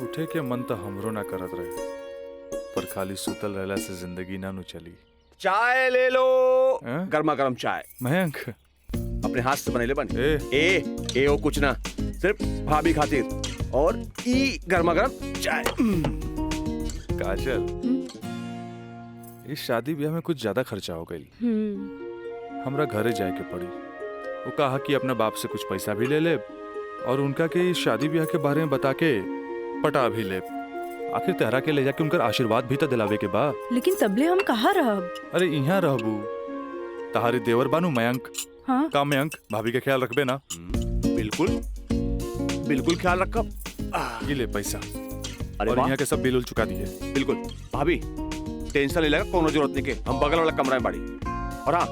उठे के मन तो हमरो ना करत रहे, पर खाली सुतल रहला से जिंदगी ना नु चली। चाय ले लो। हैं? गर्मा गर्म चाय मयंक अपने हाथ से बनेले बन। ए ओ कुछ ना, सिर्फ भाभी खातिर और ई गर्मा गर्म चाय। काजल इस शादी ब्याह में कुछ ज्यादा खर्चा हो गई। हमरा घरे जाए के पड़ी। वो कहा कि अपने बाप से कुछ पैसा भी ले ले और उनका के इस शादी ब्याह के बारे में बता के पटा भी ले। आखिर तेहरा के ले जाके उनका आशीर्वाद भी तो दिलावे के बा। लेकिन तबले हम कहाँ रहब? अरे यहाँ रहबू, तहारी देवर बानू मयंक। हाँ? का मयंक भाभी का ख्याल रखबे ना? बिल्कुल बिल्कुल ख्याल रखब। ये ले पैसा। अरे और वाह। यहाँ के सब बिल उल चुका दिए। बिल्कुल भाभी, टेंशन ले लगा, कोनो जरूरत नहीं के, हम बगल वाला कमरा में बाड़ी। और हाँ,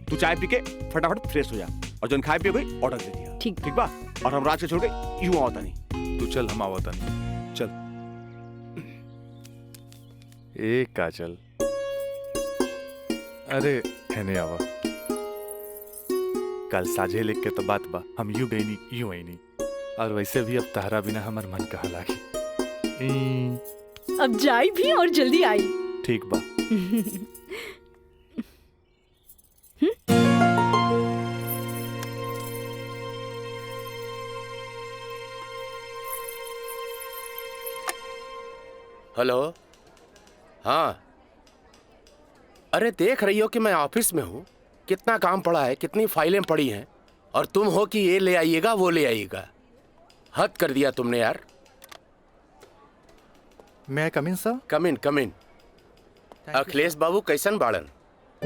तू चाय पी के फटाफट फ्रेश हो जा और जन खाए पिए गई ऑर्डर दे दिया। ठीक ठीक बा। और हम रात से छोड़ के यूं आवता नहीं। तू चल, हम आवता नहीं। चल। ए काजल, अरे हैने आवा। कल साझे लिख के तो बात बा, हम यूं गई नहीं यूं आई नहीं। और वैसे भी अब तहरा बिना हमार मन कहाँ लागी। अब जाई भी और जल्दी आई। ठीक बा। हेलो। हाँ, अरे देख रही हो कि मैं ऑफिस में हूँ, कितना काम पड़ा है, कितनी फाइलें पड़ी हैं, और तुम हो कि ये ले आइएगा वो ले आइएगा। हद कर दिया तुमने यार। मैं कम इन सर? कम इन। अखिलेश बाबू कैसन बाड़न?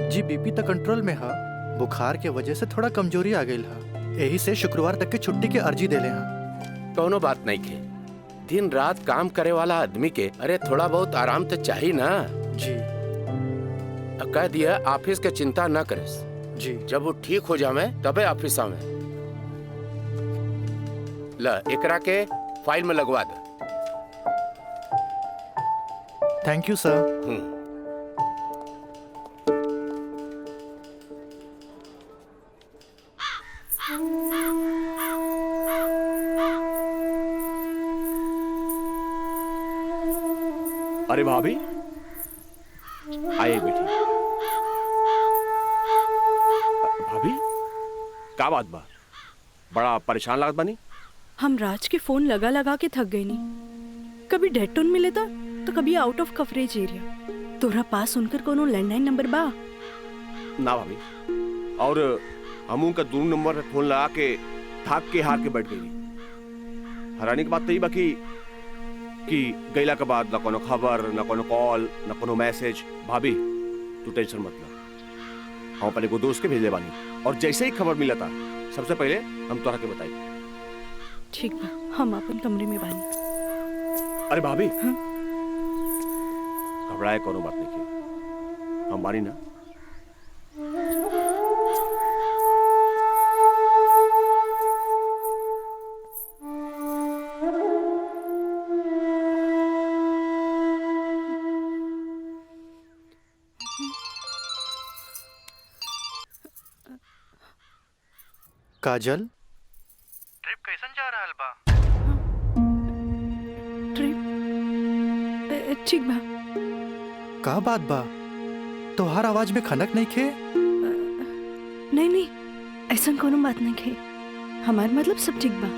जी बीपी तो कंट्रोल में हा, बुखार के वजह से थोड़ा कमजोरी आ गई हा, यही से शुक्रवार तक के छुट्टी के अर्जी दे ले हा। कोनो बात नहीं के, दिन रात काम करे वाला आदमी के अरे थोड़ा बहुत आराम तो चाहिए ना। जी कह दिया ऑफिस के चिंता न करे जी, जब वो ठीक हो जावे तबे ऑफिस आवे। ला एकरा के फाइल में लगवा दे। थैंक यू सर। अरे भाभी आइए बेटी। भाभी का बात बा, बड़ा परेशान लागत बानी? हम राज के फोन लगा लगा के थक गए नहीं। कभी डेड टोन मिले था तो कभी आउट ऑफ कवरेज एरिया। तोरा पास उनकर कोनो लैंडलाइन नंबर बा? ना भाभी, और हम उनका दूर नंबर पे फोन लगा के थाक के हार के बैठ गई। हैरानी की बात तो ये बाकी कि गईला के बाद ना कोनो खबर, ना कोनो कॉल, ना कोनो मैसेज। भाभी तू टेंशन मत ले, हम अपने को दोस्त के भेजले बानी, और जैसे ही खबर मिला था सबसे पहले हम तोरा के बताई। ठीक बा, हम अपन कमरे में बानी। अरे भाभी घबराए कोनो बात नहीं की, हम बानी ना। काजल, ट्रिप कैसन जा रहल बा? ट्रिप ठीक बा। का बात बा, तोहार आवाज में खनक नहीं खे? नहीं, ऐसा कोनो बात नहीं खे। हमार मतलब सब ठीक बा।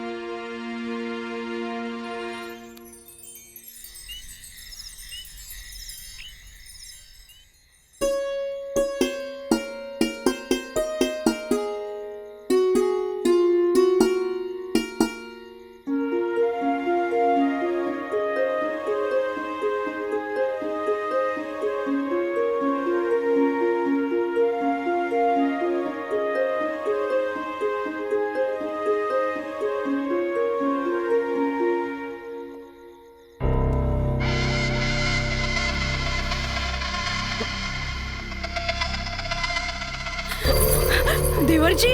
देवर जी,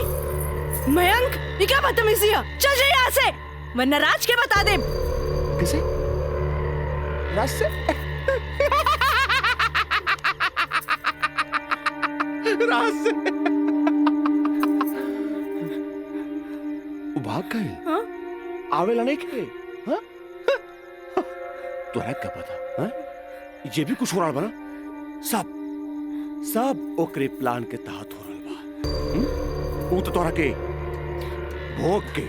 मयंक, ये क्या बदतमीजी है? चल जाइए यहाँ से, वरना राज के बता दे। किसे? राज से? राज से? भाग गए? हाँ? आवेला नहीं के? हाँ? तोरा क्या पता? हाँ? ये भी कुछ हो रहा बना? सब ओकरे प्लान के तहत हो रहा बा। वो तो तोरा के भोग के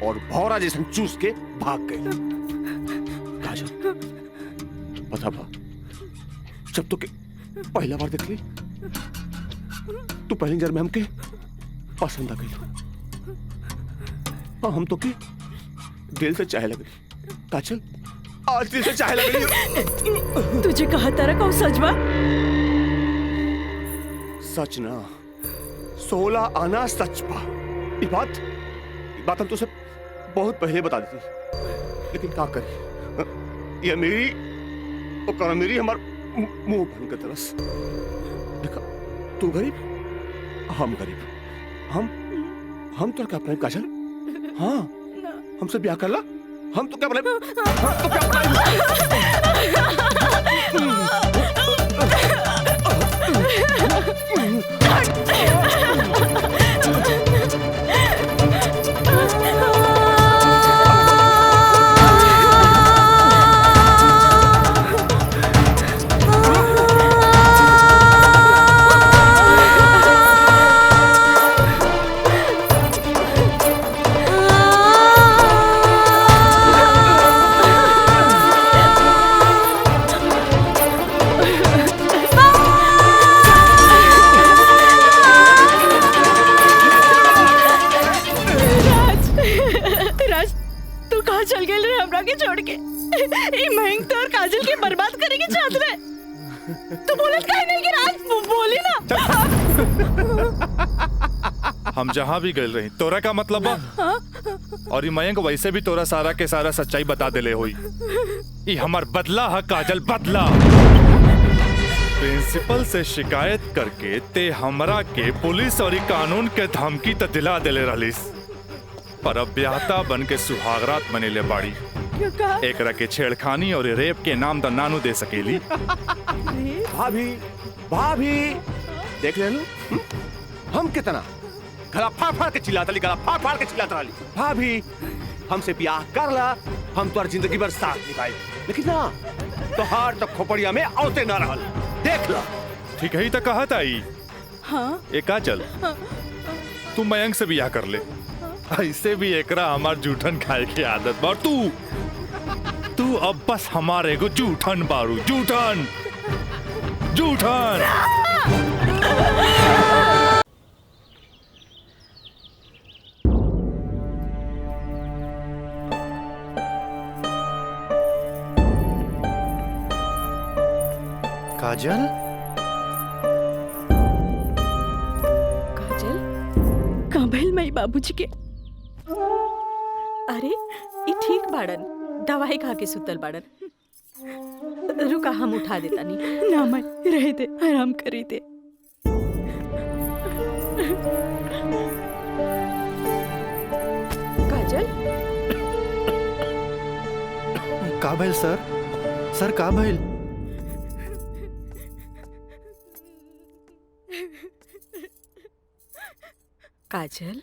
और भौरा जैसे चूस के भाग गए। काजल, पता बा, जब तो के पहला बार देख ली, तू पहली नजर में हमके पसंद आ गई। हम तो के दिल से चाहे लगे। काजल, आज दिल से चाहे लगे। तुझे कहा तारा का सच बा? सच ना, 16 आना सच बा। ये बात हम तुझसे बहुत पहले बता दी थी, लेकिन क्या करी, ये मेरी हमार मुंह बन के तरस। देखा, तू गरीब, हम गरीब, हम तो क्या अपने काजल? हाँ, हमसे ब्याह कर ला, हम तो क्या बोले, हम तो क्या छोड़ के ये महंग तो और काजल के बर्बाद करेंगे चाहत रहे। तू बोलत काहे नहीं कि राज बोली ना। हम जहाँ भी गए रही तोरा का मतलब बा, और ये मयंक वैसे भी तोरा सारा के सारा सच्चाई बता देले होई। ये हमार बदला है काजल, बदला। प्रिंसिपल से शिकायत करके ते हमरा के पुलिस और कानून के धमकी त दिला देले रलिस, पर अब ब्याहता बन के सुहागरात बनेले बाड़ी। एकरा के छेड़खानी और रेप के नाम द नानू दे सकेली। भाभी देख ले लो, हम कितना गला फाड़ के चिल्लाता रही। भाभी, हमसे ब्याह कर ला, हम तो जिंदगी भर साथ निभाई, लेकिन ना तोहार तो खोपड़िया में औते ना रहल। देख ला, ठीक है, तो कहत आई। हाँ? एक काजल, तू मयंक से ब्याह कर ले, ऐसे भी एकरा हमार जूठन खाए की आदत बा। तू अब बस हमारे को जूठन बारू, जूठन। काजल, कहाँ भइल मई बाबूजी के? अरे ये ठीक बाड़न, दवाई खा के सुतल बाड़न। रुका, हम उठा देता नहीं। ना मैं रह दे, आराम करी दे। काजल, का भइल सर का भइल? काजल,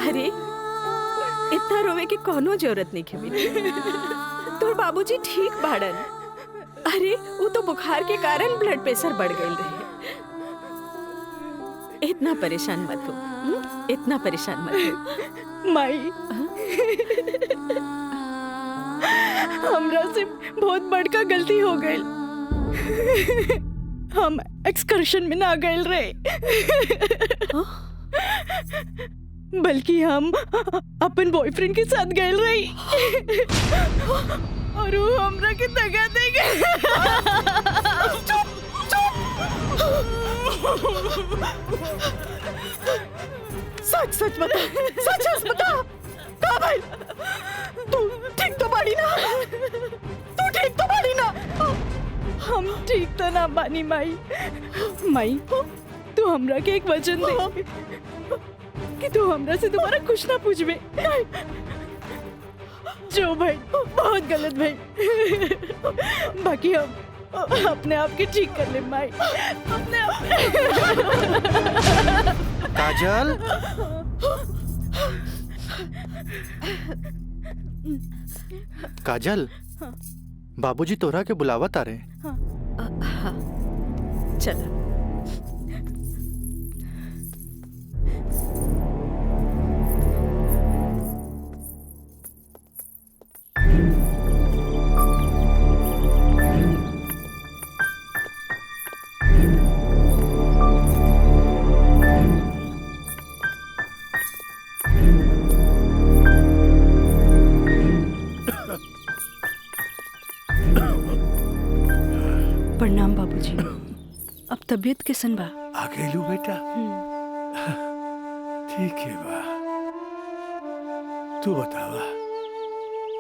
अरे इतना रोवे की कोनो जरूरत नहीं खेमी। तोर बाबूजी ठीक बाड़न। अरे वो तो बुखार के कारण ब्लड प्रेशर बढ़ गई रहे। इतना परेशान मत हो, इतना परेशान मत हो। माई, हमरा से बहुत बड़का गलती हो गई। हम एक्सकर्शन में ना गए रहे, बल्कि हम अपन बॉयफ्रेंड के साथ गए रही, और वो हमरा के दगा दे गए। सच बता, सच बता, का भाई? तू ठीक तो बाड़ी ना? हम ठीक तो ना बानी माई। माई तू हमरा के एक वचन दे कि तू हमरा से दोबारा कुछ ना पूछबे। जो भाई बहुत गलत भाई, बाकी हम अपने आप के ठीक कर ले माई, अपने आप। काजल, काजल, बाबूजी तोरा के बुलावत आ रहे। हाँ चल। प्रणाम बाबूजी। अब तबीयत कैसन बा? आ गइलू बेटा? ठीक है बा। तू बतावा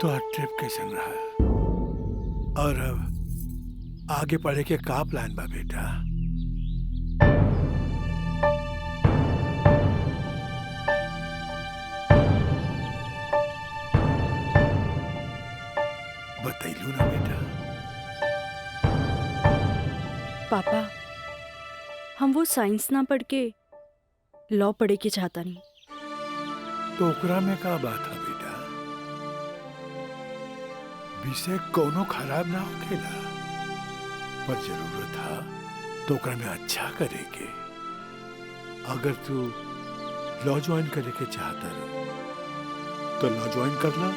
तो ट्रिप कैसन रहा और अब आगे पढ़े के का प्लान बा बेटा? बतैलू ना बेटा? पापा हम वो साइंस ना पढ़ के लॉ पढ़े के चाहता नहीं। तो ओकरा में का बात है बेटा? विषय कोनो खराब ना होखेला, पर जरूरत है तो ओकरा में अच्छा करेके। अगर तू लॉ ज्वाइन करे के चाहता रहो तो लॉ ज्वाइन कर ला।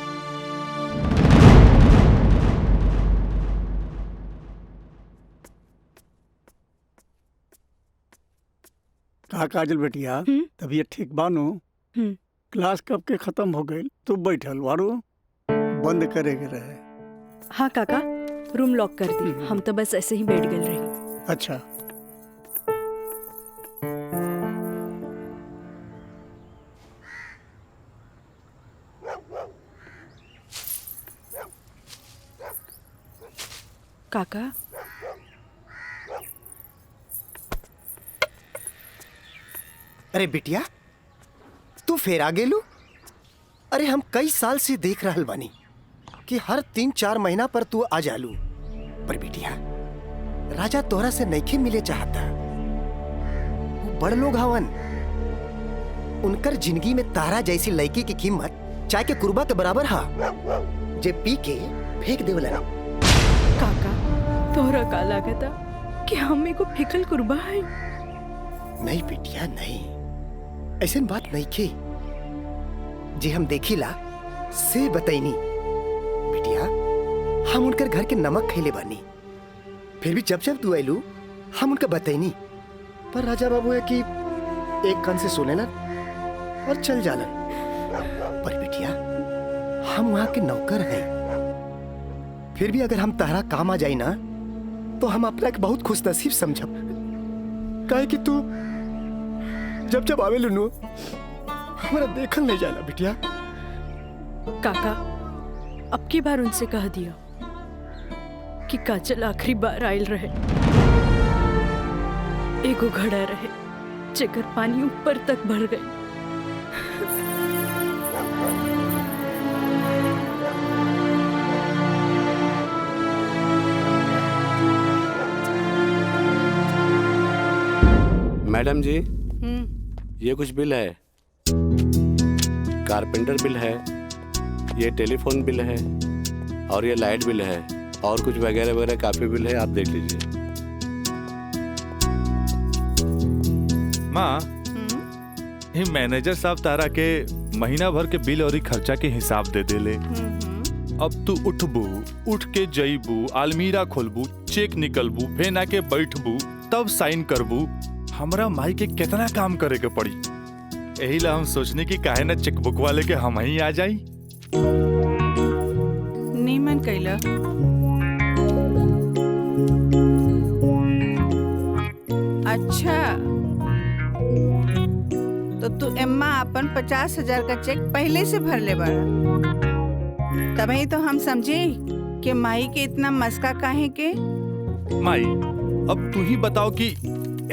का काजल बेटिया, तबीयत ठीक बानो? क्लास कब के खत्म हो गई? तू बैठल वारू बंद करे के रहे। हाँ काका, रूम लॉक कर दी। हम तो बस ऐसे ही बैठ गए रही। अच्छा। काका अरे बिटिया, तू फिर आ गेलू? अरे हम कई साल से देख रहल बानी कि हर 3-4 महीना पर तू आ जालू। पर बिटिया, राजा तोहरा से नइखे मिले चाहता। वो बड़ लोग हवन, उनकर जिंदगी में तारा जैसी लड़की की कीमत चाय के कुर्बा के बराबर हा, जे पी के फेंक देवलन। काका तोहरा का लागता कि हम को फेकल कुर्बा है? नहीं बिटिया नहीं, ऐसे बात नहीं की। जे हम देखिला से बताइनी बिटिया, हम उनकर घर के नमक खैले बानी। फिर भी जब जब तू आइलू हम उनका बताइनी, पर राजा बाबू है कि एक कान से सुने ना और चल जालन। पर बिटिया, हम वहां के नौकर हैं। फिर भी अगर हम तारा काम आ जाई ना तो हम अपना के बहुत खुश नसीब समझब। काहे कि तू जब जब आवे लुनू हमारा देखल नहीं जाला बिटिया। काका अब की बार उनसे कह दिया कि काजल आखिरी बार आयल रहे, एगो घड़ा रहे जेकर पानी ऊपर तक भर गई। मैडम जी, ये कुछ बिल है, कारपेंटर बिल है, ये टेलीफोन बिल है और ये लाइट बिल है और कुछ वगैरह वगैरह काफी बिल है, आप देख लीजिए। माँ, ये मैनेजर साहब तारा के महीना भर के बिल और खर्चा के हिसाब दे देले। अब तू उठबू, उठ के जईबू, अलमीरा खोलबू, चेक निकलबू, फेन आके बैठबू, तब साइन करबू। हमरा माई के कितना काम करे के पड़ी। यही ला हम सोचने की काहे ना चेकबुक वाले के हम ही आ जाई। नीमन कैला। अच्छा, तो तू एम्मा अपन 50,000 का चेक पहले से भर ले बाड़ा। तभी तो हम समझे कि माई के इतना मस्का काहे के माई अब तू ही बताओ कि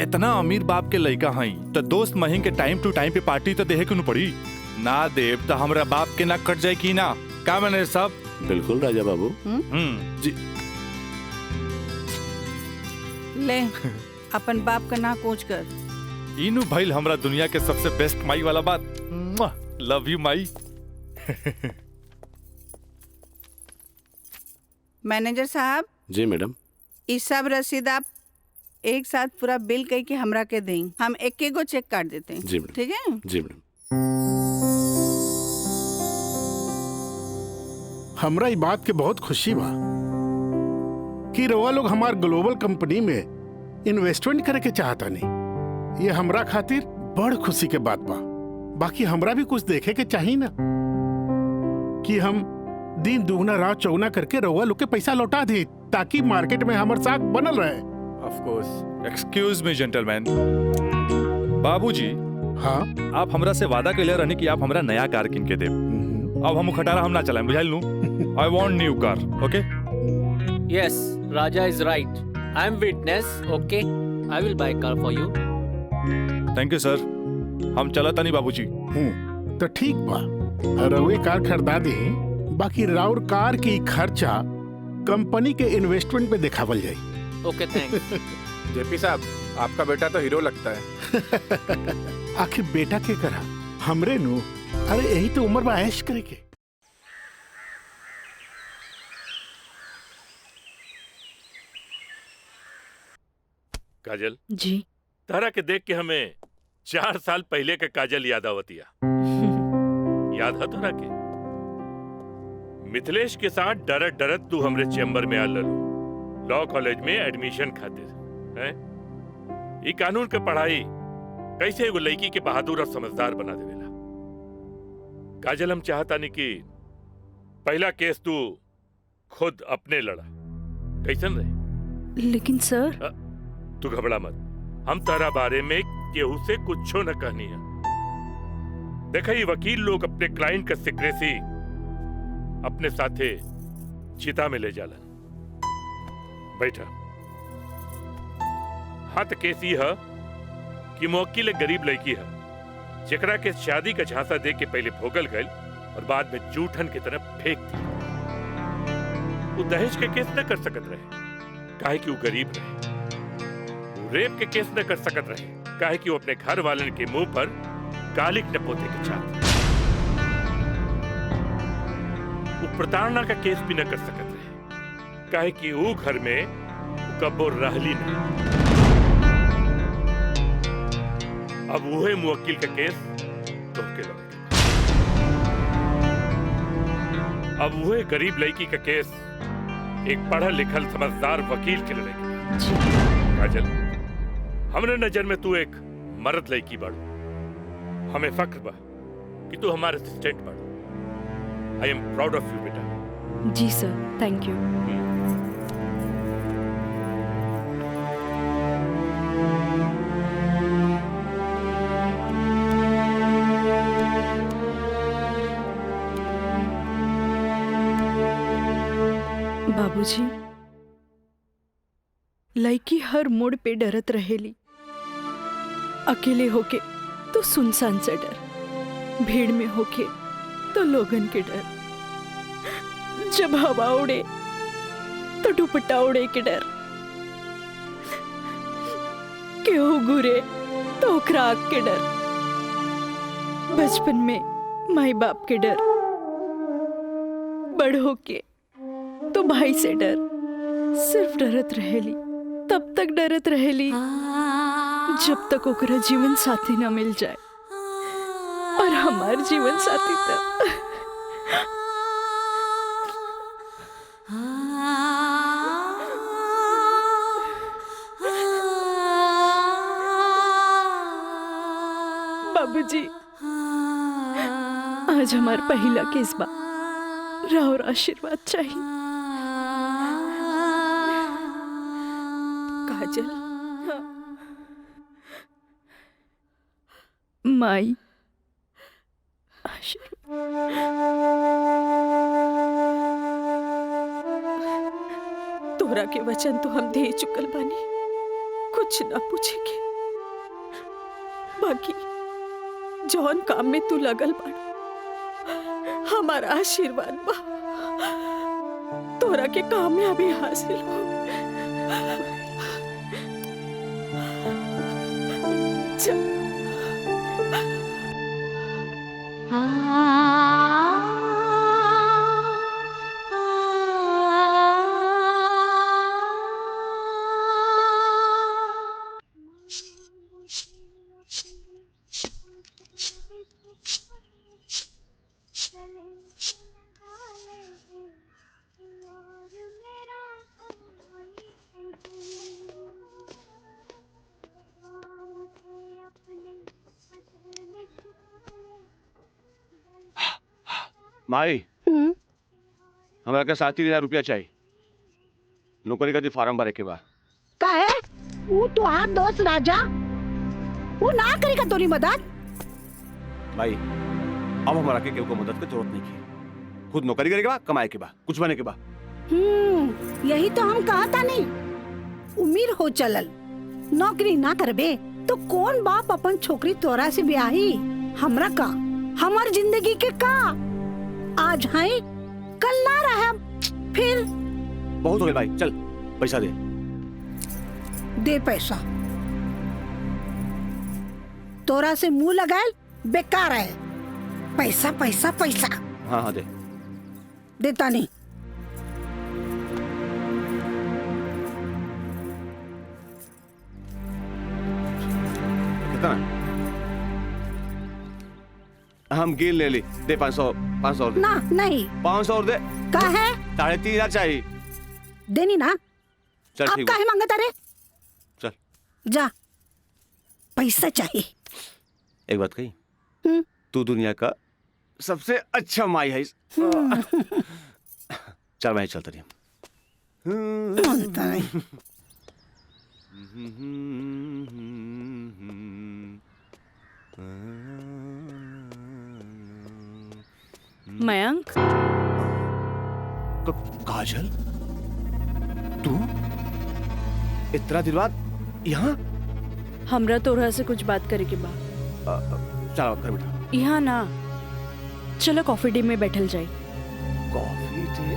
इतना अमीर बाप के लड़का हई तो दोस्त महिम के टाइम टू टाइम पे पार्टी तो देहे क्यों पड़ी ना देव तो हमरा बाप के ना कट जाए की ना का मैंने सब बिल्कुल राजा बाबू। जी ले अपन बाप का ना कोच कर। इनु भाई हमरा दुनिया के सबसे बेस्ट माई वाला बात। Love you Mai. मैनेजर साहब जी मैडम। इस सब रसीद आप एक साथ पूरा बिल कह के हमरा के दें, हम एक एक गो चेक काट देते हैं। जी मैडम। ठीक है जी मैडम। हमरा ई बात के बहुत खुशी बा कि रवा लोग हमार ग्लोबल कंपनी में इन्वेस्टमेंट करे के चाहता नहीं। ये हमरा खातिर बड़ खुशी के बात बा। बाकी हमरा भी कुछ देखे के चाहिए ना कि हम दिन दुगना रात चौगुना करके रवा लोग के पैसा लौटा दे ताकि मार्केट में हमार साख बनल रहे। Of course. Excuse me gentleman. बाबूजी हाँ आप हमरा से वादा कैले रहनी कि आप हमरा नया कार किन के देब। अब हम खटारा हम ना चलाएं बुझाइल नु। I want new car. Okay Yes, Raja is right. I am witness. Okay, I will buy car for you. Thank you sir. हम चला तनी बाबूजी। तो ठीक बा रवे कार खरीदा दे। बाकी राउर कार की खर्चा कंपनी के इन्वेस्टमेंट पे दिखावल जाए। Okay, thanks. जेपी साहब आपका बेटा तो हीरो लगता है। आखिर बेटा के करा हमरे नु। अरे यही तो उम्र में ऐश करे के। काजल जी तारा के देख के हमें 4 साल पहले का काजल याद आवतिया। याद है तारा के मिथिलेश के साथ डरत डरत तू हमरे चैम्बर में आ ललू लॉ कॉलेज में एडमिशन खातिर हैं। ई कानून के पढ़ाई कैसे एगो लड़की के बहादुर और समझदार बना देवेला। काजल हम चाहता नहीं कि पहला केस तू खुद अपने लड़ा कैसन रहे। लेकिन सर तू घबरा मत। हम तारा बारे में केहू से कुछो न कहनी है। देखा ये वकील लोग अपने क्लाइंट का सिक्रेसी अपने साथे चिता में ले जाला। बैठा। हाँ तो केस ये है कि मुवक्किल एक गरीब लड़की है जेकरा के शादी का झांसा दे के पहले भोगल गए और बाद में जूठन की तरफ फेंक दी। वो दहेज के केस न कर सकत रहे काहे कि वो गरीब रहे। रेप के केस न कर सकत रहे काहे कि वो अपने घर वालन के मुंह पर कालिक न पोते के चाहते। वो प्रताड़ना का केस भी न कर सकत रहे काहे कि वो घर में कब्बो रहली नहीं। अब वही मुवक्किल का केस तुमके लगे। अब वही गरीब लड़की का केस एक पढ़ा लिखल समझदार वकील के लड़ेगी। काजल हमरे नजर में तू एक मर्द लड़की बाड़ू। हमें फख्र बा कि तू हमारे असिस्टेंट बाड़ू। आई एम प्राउड ऑफ यू बेटा। जी सर थैंक यू। बाबूजी लड़की हर मोड़ पे डरत रहेली। अकेले होके तो सुनसान से डर, भीड़ में होके तो लोगन के डर, जब हवा उड़े तो दुपट्टा उड़े के डर, केहू घूरे तो ओकरा आग के डर, बचपन में माई बाप के डर, बड़ होके तो भाई से डर। सिर्फ डरत रहेली, तब तक डरत रहेली जब तक ओकरा जीवन साथी ना मिल जाए। और हमार जीवन साथी तो बाबूजी आज हमार पहला केस बा, राउर आशीर्वाद चाहिए। काजल माई तो तोहरा के वचन तो हम दे चुकल बानी, कुछ ना पूछेंगे। बाकी जौन काम में तू लगल बाड़ा, हमारा आशीर्वाद बा तोहरा के कामयाबी हासिल हो। चल। माई हमारा का 7,000 रुपया चाहिए, नौकरी का फार्म भरे के बाद। का है वो तो हाथ दोस्त राजा, वो ना करेगा तोरी मदद। भाई अब हमारा के केहू को मदद की जरूरत नहीं है, खुद नौकरी करे के बाद, कमाए के बाद, कुछ बने के बाद। यही तो हम कहा था नहीं, उम्र हो चलल, नौकरी ना करबे तो कौन बाप अपन छोकरी तोरा से ब्याही। हमरा का, हमार जिंदगी के का, आज है कल ना रहे, फिर बहुत हो गए भाई, चल पैसा दे। दे पैसा, तोरा से मुंह लगाए बेकार है। पैसा पैसा पैसा। हाँ हाँ दे। देता नहीं। कितना? हम गिन ले ली, दे 500 और दे। ना नहीं, 500 और दे। का है? 3,500 चाहिए। देनी ना। चल अब ठीक काहे मांगता रे? चल। जा, पैसा चाहिए। एक बात कही, तू दुनिया का सबसे अच्छा माई है। चल मैं चलता रही। मयंक, काजल, तू इतना दिन बाद यहाँ? हमरा तोरा से कुछ बात करे के बा। चलो घर बैठा। यहाँ ना, चलो कॉफी डे में बैठल जाए। Coffee day?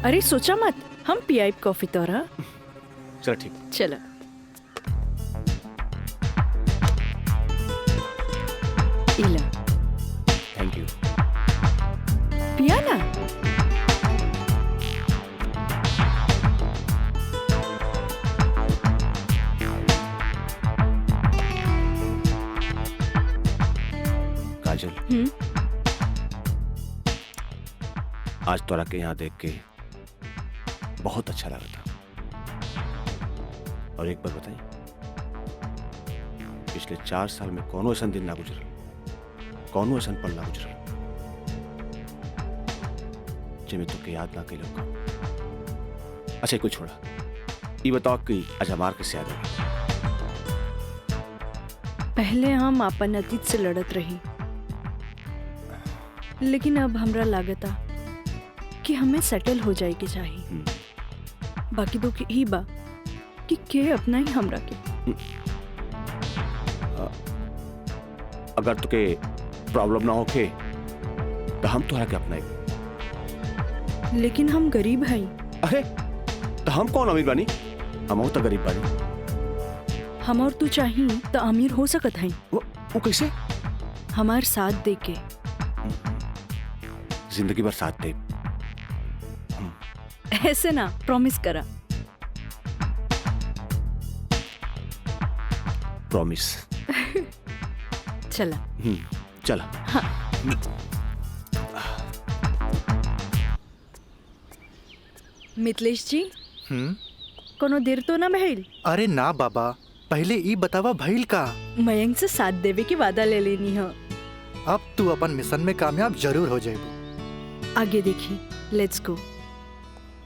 अरे सोचा मत, हम पियाई कॉफी तोरा। चलो ठीक। चलो। इला। Thank you. पिया ना। काजल, आज तोरा के यहाँ देख के बहुत अच्छा लगा था। और एक बार बताई, पिछले 4 साल में कौनो ऐसा दिन ना गुजरल, कौनो ऐसा पल ना गुजरल जिसमें तो के याद ना कैलो। अच्छा कोई छोड़ा, ये बताओ कि आज हमार कैसे याद है? पहले हम अपन अतीत से लड़त रही, लेकिन अब हमरा लागता कि हमें सेटल हो जाए के चाहिए। बाकी तो ही बा कि के अपना ही हमरा के। अगर तुके प्रॉब्लम ना होके तो हम तोहरा के अपनाए। लेकिन हम गरीब हैं। अरे तो हम कौन अमीर बानी? हम तो गरीब बानी। हम और तू चाहिए तो अमीर हो सकत हैं। वो कैसे? हमार साथ दे के। जिंदगी भर साथ दे। ऐसे ना, प्रॉमिस करा। प्रॉमिस। चला। चला। हाँ। मितलेश जी, कोनो देर तो ना भइल? अरे ना बाबा, पहले ई बतावा भइल का? मयंक से साथ देवे की वादा ले लेनी है। अब तू अपन मिशन में कामयाब जरूर हो जाएगी। आगे देखी, लेट्स गो।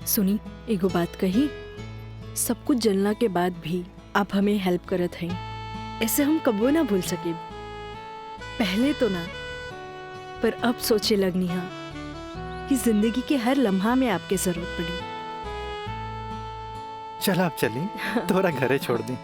सुनी, एगो बात कही, सब कुछ जलना के बाद भी आप हमें हेल्प करत हैं, ऐसे हम कबो ना भूल सके। पहले तो ना, पर अब सोचे लगनी है कि जिंदगी के हर लम्हा में आपकी जरूरत पड़ी। चल आप चली तोरा घरे छोड़ दी।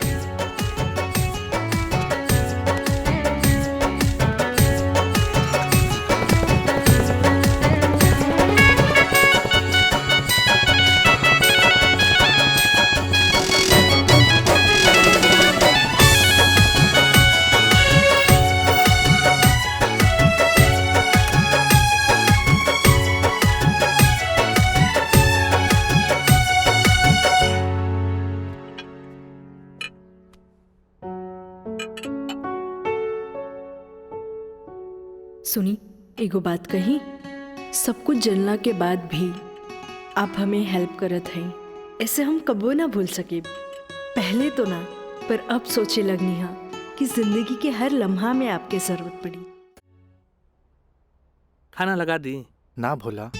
सुनी एगो बात कही, सब कुछ जानला के बाद भी आप हमें हेल्प करत हैं, ऐसे हम कबो ना भूल सके। पहले तो ना, पर अब सोचे लगनी है कि जिंदगी के हर लम्हा में आपके जरूरत पड़ी। खाना लगा दी? ना भोला,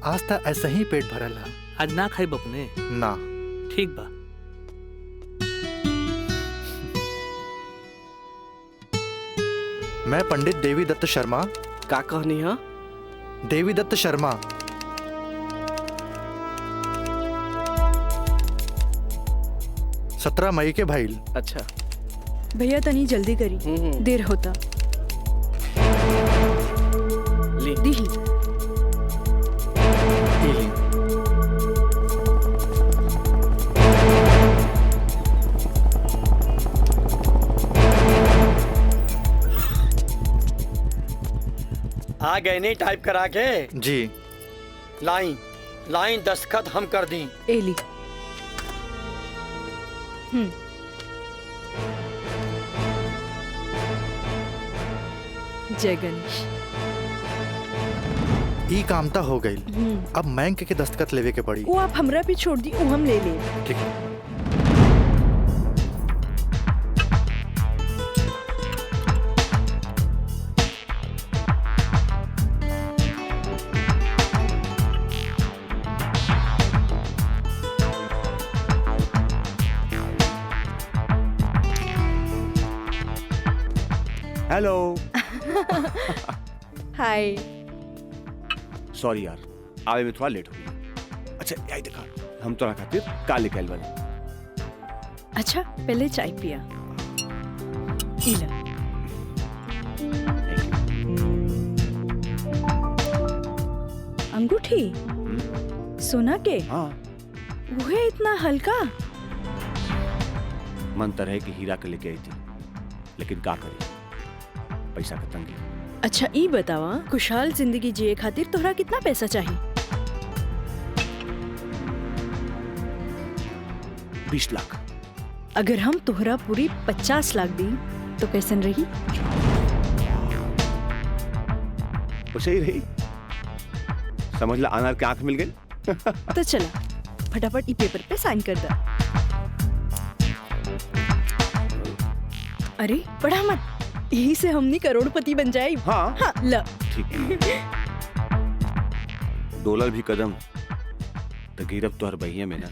आज तक ऐसा ही पेट भरल है। आज ना खाई बपने? ना। ठीक बा। मैं पंडित देवी दत्त शर्मा। का कहनी है? देवी दत्त शर्मा। सत्रह मई के भाईल। अच्छा भैया तनी जल्दी करी, देर होता। ली दी आ गए नहीं टाइप करा के? जी। लाइन लाइन दस्तखत हम कर दी। एली। जय गणेश। ई कामता हो गई। अब बैंक के दस्तखत लेवे के पड़ी। वो आप हमरा भी छोड़ दी, वो हम ले ले। ठीक है। हेलो। हाय। सॉरी यार, आवे में थोड़ा लेट हो गया। अच्छा यही देखा, हम तो खातिर काले कैल वाले। अच्छा पहले चाय पिया। इला। अंगूठी सोना के? हाँ। वो है इतना हल्का? मन तो रहे कि हीरा के लेके आई थी, लेकिन का करे, पैसा का तंगी। अच्छा ई बतावा, खुशहाल जिंदगी जिए खातिर तोहरा कितना पैसा चाहिए? 20 लाख। अगर हम तोहरा पूरी 50 लाख दी तो कैसन रही? उसे ही रही। समझ ला अनार के आंख मिल गई। तो चला फटाफट ई पेपर पे साइन कर दा। अरे पढ़ा मत, यही से हमनी करोड़पति बन जाए। हाँ, हाँ ल। ठीक है। डॉलर भी कदम तो गिरब तो हर बहिया में ना।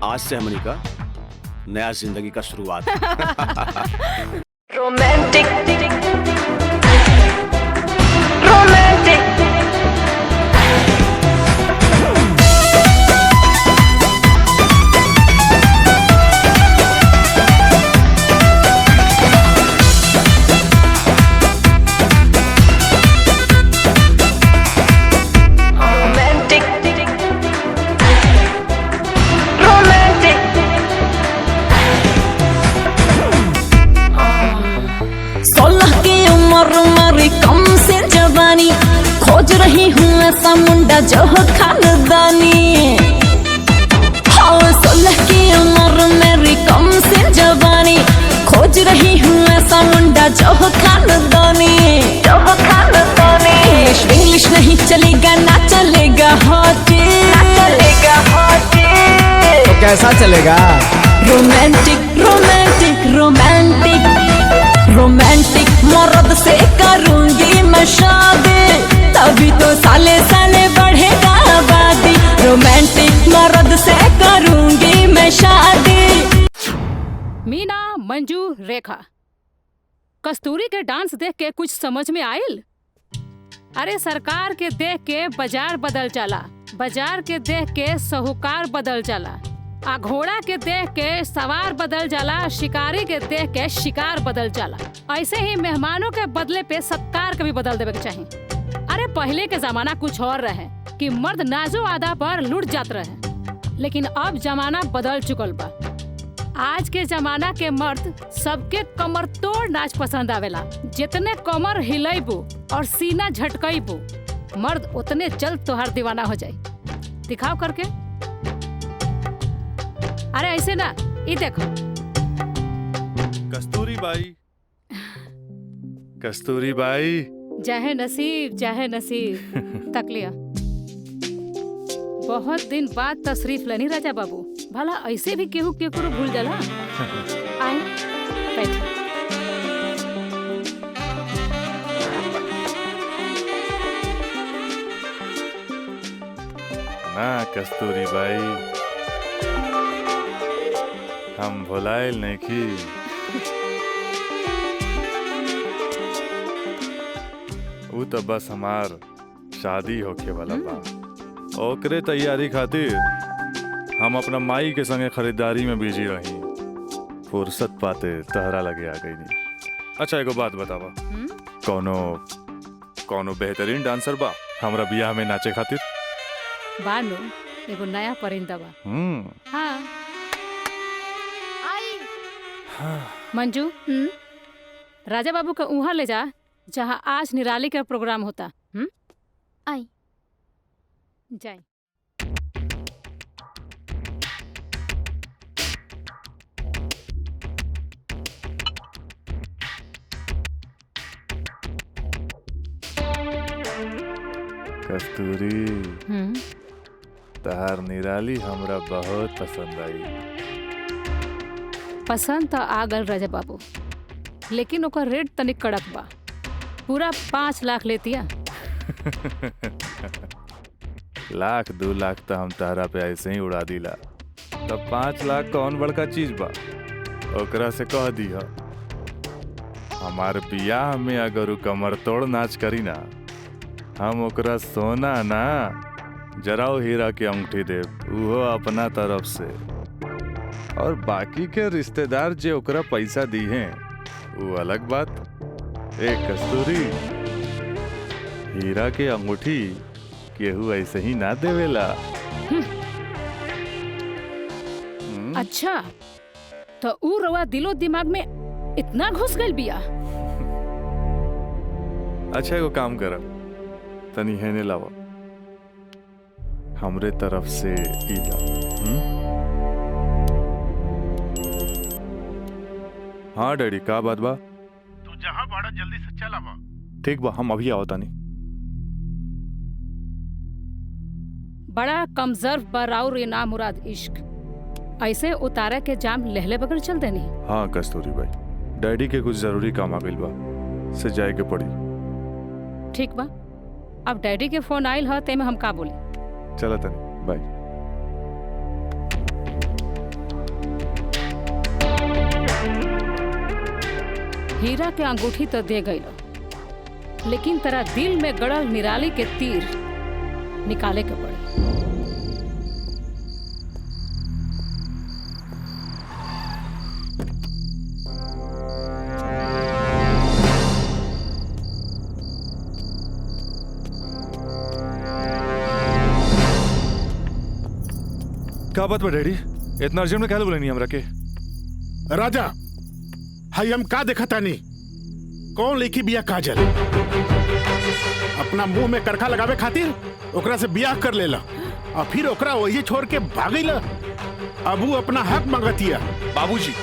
आज से हमनी का नया जिंदगी का शुरुआत। रोमांटिक खोज रही हूँ ऐसा मुंडा जो हो खानदानी। हाँ 16 की उम्र मेरी कम से जवानी, खोज रही हूँ ऐसा मुंडा जो हो खानदानी। इंग्लिश नहीं चलेगा, ना चलेगा हॉटी। तो कैसा चलेगा? रोमांटिक रोमांटिक रोमांटिक रोमांटिक मर्द से करूंगी मैं शादी, तभी तो साले साले बढ़ेगा आबादी। रोमांटिक मर्द से करूंगी मैं शादी। मीना, मंजू, रेखा कस्तूरी के डांस देख के कुछ समझ में आयल? अरे सरकार के देख के बाजार बदल जाला, बाजार के देख के साहूकार बदल जाला, आ घोड़ा के देख के सवार बदल जाला, शिकारी के देख के शिकार बदल जाला। ऐसे ही मेहमानों के बदले पे सत्कार के भी बदल देवे के चाहिए। अरे पहले के जमाना कुछ और रहे कि मर्द नाजो आदा पर लुट जात रहे, लेकिन अब जमाना बदल चुकल बा। आज के जमाना के मर्द सबके कमर तोड़ नाच पसंद आवेला। जितने कमर हिलैबू और सीना झटकैबू, मर्द उतने जल्द तोहार दीवाना हो जाए। दिखाओ करके। अरे ऐसे ना, ये देखो। कस्तूरी बाई, कस्तूरी बाई। चाहे नसीब, चाहे नसीब। तक लिया। बहुत दिन बाद तशरीफ लनी राजा बाबू। भला ऐसे भी केहू केकरो भूल जाला? आए, बैठो। ना कस्तूरी बाई, हम भुलाइल नहीं की। वो तो बस हमार शादी होके वाला बा। ओकरे तैयारी खातिर हम अपना माई के संगे खरीदारी में बिजी रही। फुर्सत पाते तहरा लगे आ गई नहीं। अच्छा एगो बात बतावा, कौनो बेहतरीन डांसर बा हमरा बियाह में नाचे खातिर? बानो, एगो नया परिंदा बा। हाँ। मंजू, राजा बाबू का उहाँ ले जा जहाँ आज निराली का प्रोग्राम होता। आई जाए। कस्तूरी, तहार निराली हमरा बहुत पसंद आई। पसंद तो आ गल राजा बाबू, लेकिन ओकर रेट तनिक कड़क बा। पूरा 5 लाख लेतिया। लाख 2 लाख तो हम तारा पे ऐसे ही उड़ा दिला, तब 5 लाख कौन बड़का चीज बा? ओकरा से कह दिया हमार बियाह में अगर उ कमर तोड़ नाच करी ना, हम ओकरा सोना ना जराओ हीरा के अंगूठी दे, वो अपना तरफ से। और बाकी के रिश्तेदार जे ओकरा पैसा दी हैं वो अलग बात। एक कस्तूरी, हीरा के अंगूठी केहू ऐसे ही ना देवेला। अच्छा, तो ऊ रवा दिलो दिमाग में इतना घुस गइल बिया। अच्छा एगो काम करब, तनी हेने लावा, हमरे तरफ से ई ला। हाँ डैडी, का बात बा? तू जहाँ बाड़ा जल्दी से चल आवा। ठीक बा, हम अभी आओ तानी। बड़ा कमजोर बराउर ये ना मुराद इश्क, ऐसे उतारा के जाम लहले बगैर चल देनी। हाँ कस्तूरी भाई, डैडी के कुछ जरूरी काम आ गइल बा, से जाए के पड़ी। ठीक बा, अब डैडी के फोन आइल ह ते में हम का बोली। चला तनी, बाय। हीरा के अंगूठी तो दे गई, लेकिन तेरा दिल में गड़ल निराली के तीर निकाले के पड़े। क्या बात बा डैडी, इतना अर्जेंट में क्या बोले नहीं हमरा के? राजा, हाई हम का देखा तानी? कौन लेखी बिया काजल? अपना मुंह में करखा लगावे खातिर ओकरा से बियाह कर लेला और फिर ओकरा वही छोड़ के भागैला। अब वो अपना हक मांगतिया। बाबूजी,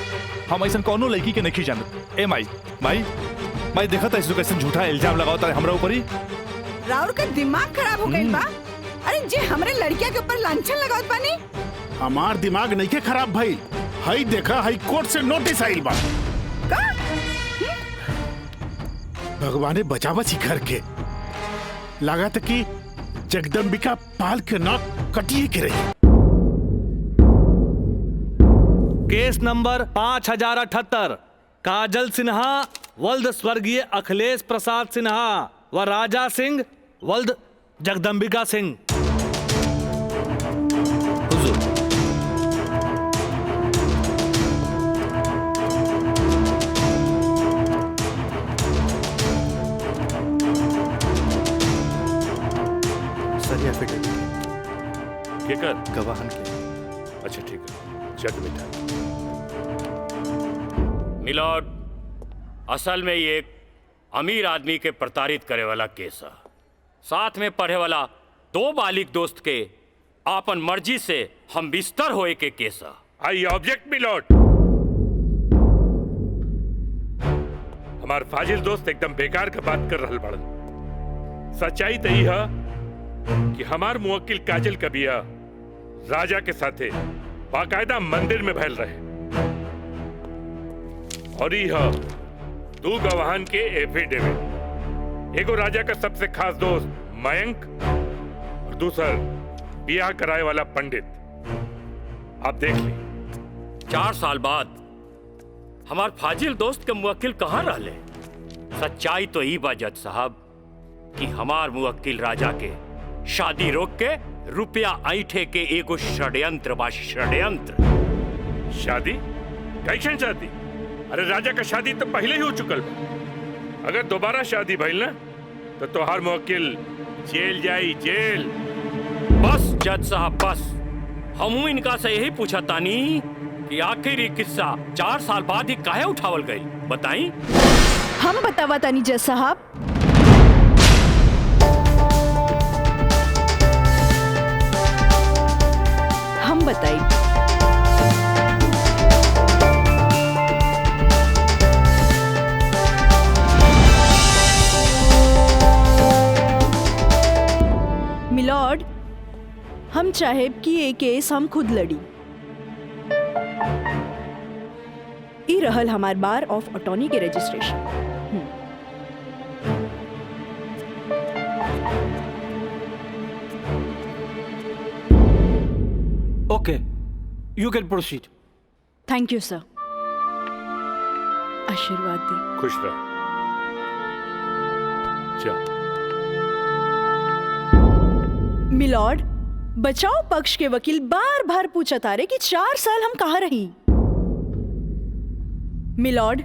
हम ऐसा कौनो लड़की के नहीं जानत। ए माई माई माई, देखा था इसको कैसे झूठा इल्जाम लगावता है हमरा ऊपर ही। राउर का दिमाग खराब हो गइल बा। अरे जे हमरे लड़किया के ऊपर लांछन लगावत बानी। हमार दिमाग नहीं के खराब भाई, हाई देखा हाई कोर्ट से नोटिस आइल बा। भगवाने बचावा घर के, लागत कि जगदम्बिका पाल के नाक कटिए के रही। केस नंबर 5078, काजल सिन्हा वल्द स्वर्गीय अखिलेश प्रसाद सिन्हा व राजा सिंह वल्द जगदम्बिका सिंह। सर ये एफिडेविट के कर गवाहन के। अच्छा ठीक है, जग बेटा। मिलॉर्ड, असल में ये एक अमीर आदमी के प्रताड़ित करे वाला केस है। साथ में पढ़े वाला 2 बालिग दोस्त के आपन मर्जी से हम बिस्तर होए के केस है। I object milord. हमार फाजिल दोस्त एकदम बेकार का बात कर रहल बड़न। सच्चाई तो यही है कि हमार मुवक्किल काजल कबिया राजा के साथे बाकायदा मंदिर में भैल रहे और यह 2 गवाहन के एफिडेविट। एगो राजा का सबसे खास दोस्त मयंक और दूसर बियाह कराए वाला पंडित। आप देख ली। 4 साल बाद हमार फाजिल दोस्त के मुवक्किल कहाँ रहले? सच्चाई तो ई बा जज साहब कि हमार मुवक्किल राजा के शादी रोक के रुपया ऐठे के एगो षड्यंत्र बा, षड्यंत्र। शादी? कैसन शादी? अरे राजा का शादी तो पहले ही हो चुकल बा। अगर दोबारा शादी भइल ना तो तोहार मुवक्किल जेल जाई, जेल। बस जज साहब बस, हमू इनका से यही पूछा तानी कि आखिर ये किस्सा 4 साल बाद ही काहे उठावल गई, बताई? हम बतावा तानी जज साहब। हम बताई। मिलॉर्ड, हम चाहेब कि ये केस हम खुद लड़ी। ई रहल हमार बार ऑफ अटॉर्नी के registration. Okay, you can proceed. Thank you sir. आशीर्वाद दी। खुश रह। चल। मिलॉर्ड, बचाव पक्ष के वकील बार बार पूछा तारे कि 4 साल हम कहाँ रही। मिलॉर्ड,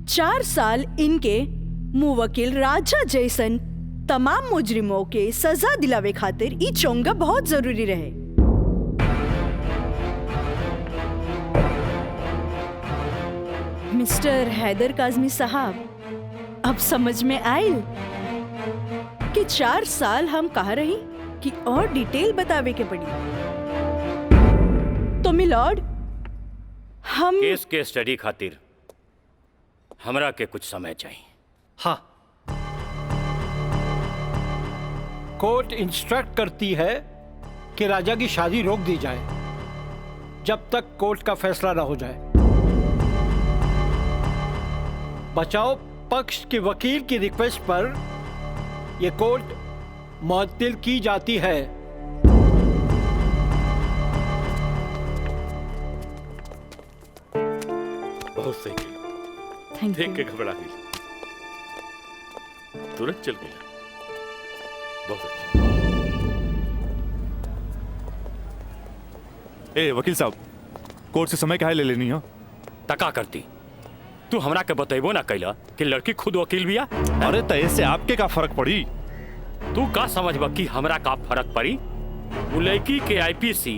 4 साल इनके मुवक्किल राजा जैसन तमाम मुजरिमों के सजा दिलावे खातिर ई चोंगा बहुत जरूरी रहे। मिस्टर हैदर काज़मी साहब, अब समझ में आयल कि 4 साल हम कहाँ रही कि और डिटेल बतावे के पड़ी। तो मिलॉर्ड, हम केस के स्टडी खातिर हमरा के कुछ समय चाहिए। हाँ, कोर्ट इंस्ट्रक्ट करती है कि राजा की शादी रोक दी जाए जब तक कोर्ट का फैसला ना हो जाए। बचाव पक्ष के वकील की रिक्वेस्ट पर यह कोर्ट मुअत्तिल की जाती है। बहुत सही किया। देख के घबरा गई, तुरंत चल गया। बहुत अच्छा। ए वकील साहब, कोर्ट से समय काहे ले लेनी हो? तका करती तू हमरा के बतेबो ना कैला कि लड़की खुद वकील बिया। अरे तय से आपके का फर्क पड़ी? तू का समझबा कि हमरा का फर्क पड़ी? वो लड़की के आईपीसी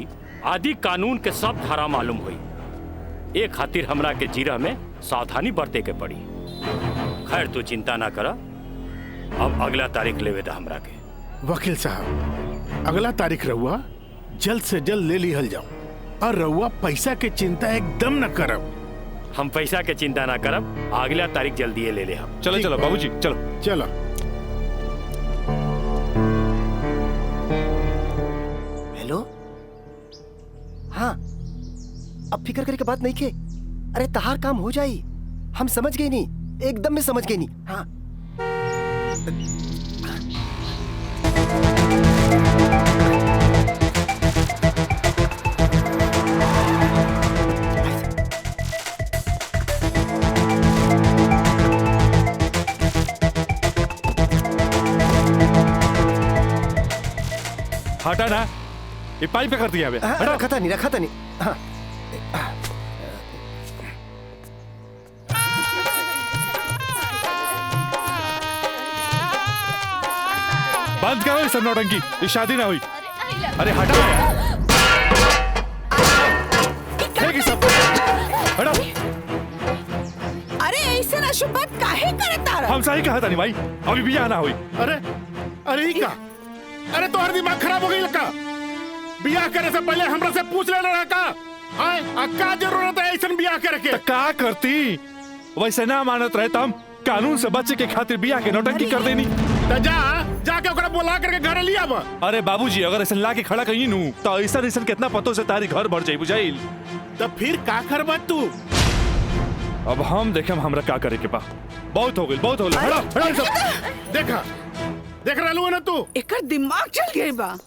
आदि कानून के सब धारा मालूम हुई। एक खातिर हमरा के जीरा में सावधानी बरते के पड़ी। खैर तू चिंता ना करा, अब अगला तारीख लेवे दा हमरा के। वकील साहब, अगला तारीख रहुआ जल्द से जल्द ले लिहल जाओ और रहुआ पैसा के चिंता एकदम न करब। हम पैसा के चिंता ना करब, अगला तारीख जल्दी ले ले हम। चलो चलो बाबूजी, चलो चलो। हेलो, हाँ, अब फिक्र करे के बात नहीं के। अरे तहार काम हो जाई, हम समझ गए नहीं, एकदम में समझ गए नहीं। हाँ, हटा ना, ये पाइप पे कर दिया बे। रखा था नहीं। हाँ। बंद करो ये सब नौटंकी, ये शादी ना हुई। अरे हटा यार, फेंक ये सब, हटा। अरे ऐसे ना शुभ बात काहे करता रहा? हम सही कहा था नहीं भाई, अभी भी ना हुई। अरे ई का, अरे तो हर दिमाग खराब हो गई लगा। बियाह करे से पहले हमरा से पूछ लेना रहा का? आए का जरूरत है ऐसा बियाह करे के? का करती वैसे ना मानत रहे तम कानून से बचे के खातिर बियाह के नौटंकी कर देनी। तो जाके ओकरा बुला करके घर लिया बा। अरे बाबूजी अगर ऐसा ला के खड़ा कहीं नू तो ऐसा कितना पतों से तारी घर भर जाई बुझाइल। तो फिर का करबा तू? अब हम देखे हमरा का करे के बा। बहुत हो गई, बहुत हो गई। हटा हटा सब। देखा देख रहलू ना तू, एकर दिमाग चल गई बा।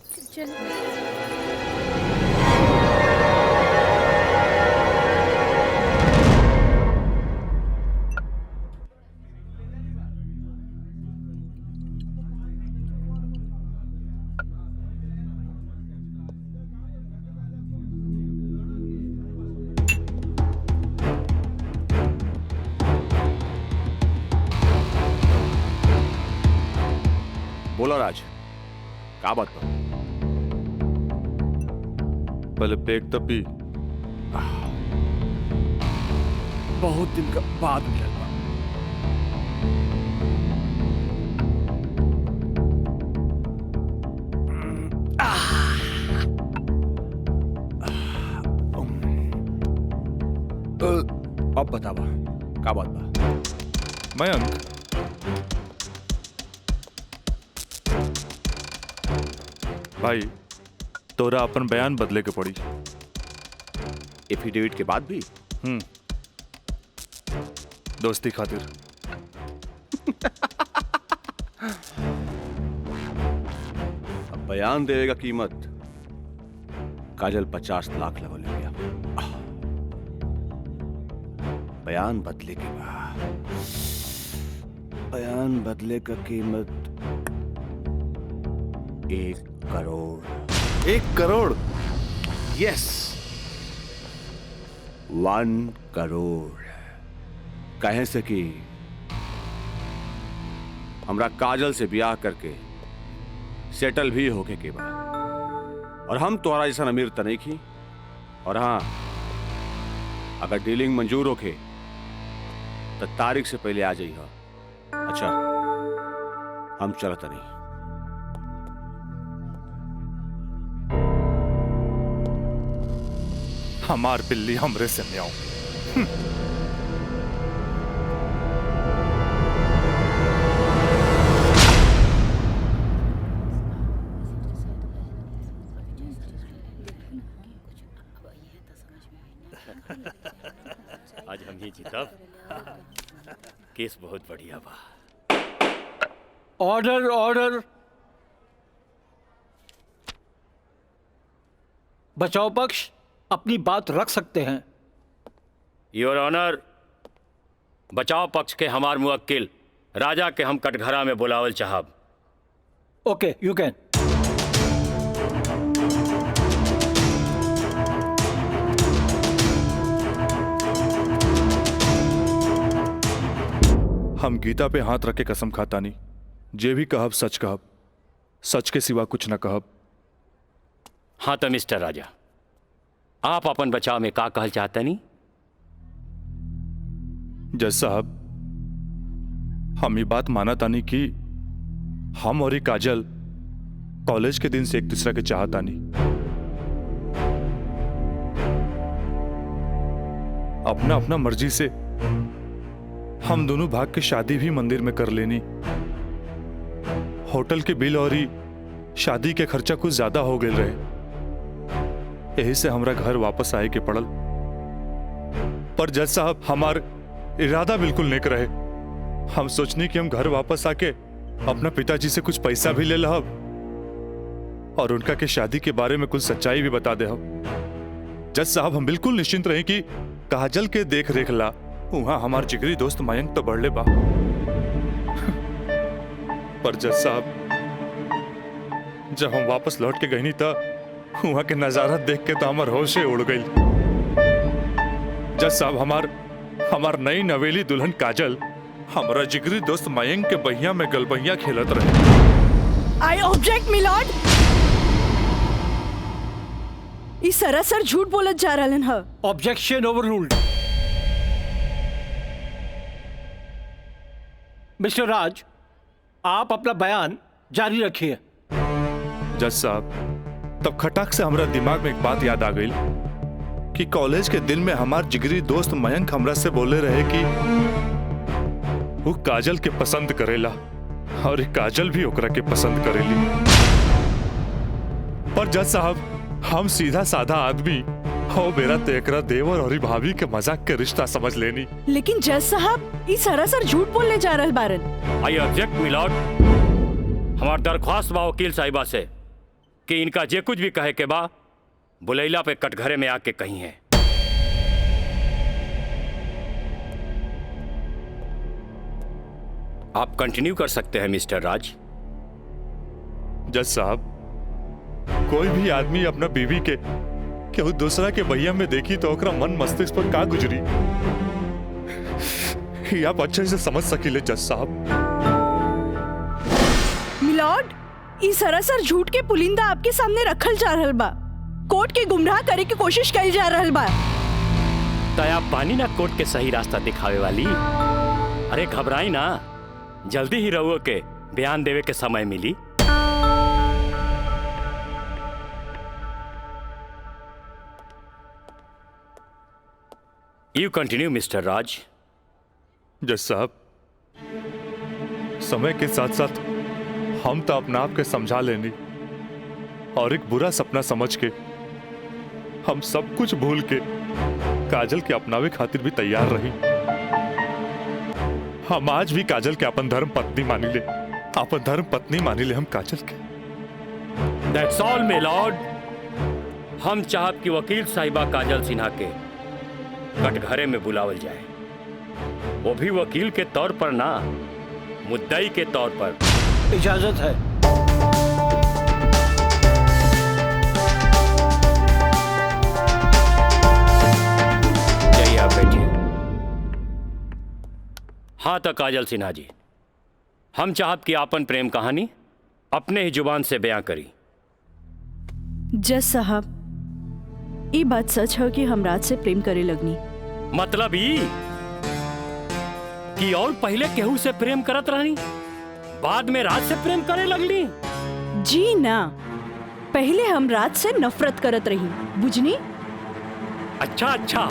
बोलो राज, का बात बा? पहले पेट तब भी बहुत दिन का बाद मिलल बा। अब बतावा का बात बा? मयंक, भाई तोरा अपन बयान बदले के पड़ी। एफिडेविट के बाद भी? दोस्ती खातिर। अब बयान देवे का कीमत काजल 50 लाख लगो ले गया। बयान बदले के बाद बयान बदले का कीमत 1 करोड़। 1 करोड़? यस, 1 करोड़। कहे से कि हमरा काजल से ब्याह करके सेटल भी होके के बाद, और हम तोहरा जैसा अमीर त नहीं की। और हाँ, अगर डीलिंग मंजूर होके तो तारीख से पहले आ जाइए। अच्छा, हम चलत नहीं। हमार बिल्ली हमरे से म्याऊं। आज हम ही जीतब। केस बहुत बढ़िया बा। Order order. बचाव पक्ष अपनी बात रख सकते हैं। योर ऑनर, बचाव पक्ष के हमार मुवक्किल राजा के हम कटघरा में बुलावल चाहब। ओके, यू कैन। हम गीता पे हाथ रख के कसम खाता नहीं, जे भी कहब सच कहब, सच के सिवा कुछ न कहब। हाँ तो मिस्टर राजा, आप अपन बचाव में का कहल चाहते नहीं? जज साहब, हम ये बात माना तानी कि हम और ये काजल कॉलेज के दिन से एक दूसरे के चाहता नहीं। अपना अपना मर्जी से हम दोनों भाग के शादी भी मंदिर में कर लेनी। होटल के बिल और ही शादी के खर्चा कुछ ज्यादा हो गए रहे, यही से हमरा घर वापस आए के पड़ल। पर जज साहब, हमार इरादा बिल्कुल नेक रहे। हम सोचनी कि हम घर वापस आके अपना पिताजी से कुछ पैसा भी ले लहब और उनका के शादी के बारे में कुछ सच्चाई भी बता दे। जज साहब, हम बिल्कुल निश्चिंत रहे कि काजल के देख रेख ला वहां हमार जिगरी दोस्त मयंक तो बढ़ले बा। पर जज साहब, जब हम वापस लौट के गई नहीं था वहां के नजारा देख के तो हमार होशे उड़ गई। जज साहब हमार नई नवेली दुल्हन काजल हमारा जिगरी दोस्त मयंक के बहिया में गलबहिया खेलत रहे। I object milord. ई सरासर झूठ बोलत जा रहलन ह। Objection overruled. मिस्टर राज, आप अपना बयान जारी रखिए। जज साहब, तब खटाक से हमारा दिमाग में एक बात याद आ गई कि कॉलेज के दिन में हमार जिगरी दोस्त मयंक हमरा से बोले रहे कि वो काजल के पसंद करेला और काजल भी ओकरा के पसंद करेली। पर जज साहब, हम सीधा साधा आदमी हो मेरा तेकरा देवर और भाभी के मजाक के रिश्ता समझ लेनी। लेकिन जज साहब ई सरासर झूठ बोलने जा रहल बारन। I object milord. हमार दरख्वास्त बा वकील साहिबा से कि इनका जे कुछ भी कहे के बा बुलैला पे कटघरे में आके कही है। आप कंटिन्यू कर सकते हैं मिस्टर राज। जज साहब, कोई भी आदमी अपना बीवी के केहू दूसरा के भैया में देखी तो ओकरा मन मस्तिष्क पर का गुजरी ये आप अच्छे से समझ सकीले जज साहब। मिलॉर्ड, ई सरासर झूठ के पुलिंदा आपके सामने रखल जा रहल बा। कोर्ट के गुमराह करे की कोशिश कइल जा रहल बा। तया पानी ना कोर्ट के सही रास्ता दिखावे वाली। अरे घबराई ना, जल्दी ही रहुओ के बयान देवे के समय मिली। यू कंटिन्यू मिस्टर राज। जज साहब, समय के साथ साथ हम तो अपना आप के समझा लेनी और एक बुरा सपना समझ के हम सब कुछ भूल के काजल के अपनावे खातिर भी तैयार रही। हम आज भी काजल के अपन धर्म पत्नी मानी ले, अपन धर्म पत्नी मानी ले हम काजल के। That's all, my lord। हम चाहत कि वकील साहिबा काजल सिन्हा के कटघरे में बुलावल जाए, वो भी वकील के तौर पर ना, मुद्दई के तौर पर। इजाजत है। जाइए आप बैठिए। हाँ तो काजल सिन्हा जी, हम चाहत कि आपन प्रेम कहानी अपने ही जुबान से बयां करी। जज साहब, ई बात सच है कि हम राज से प्रेम करे लगनी। मतलब ई कि और पहले केहू से प्रेम करत रहनी, बाद में राज से प्रेम करे लगली? जी ना, पहले हम राज से नफरत करत रही, बुझनी? अच्छा अच्छा,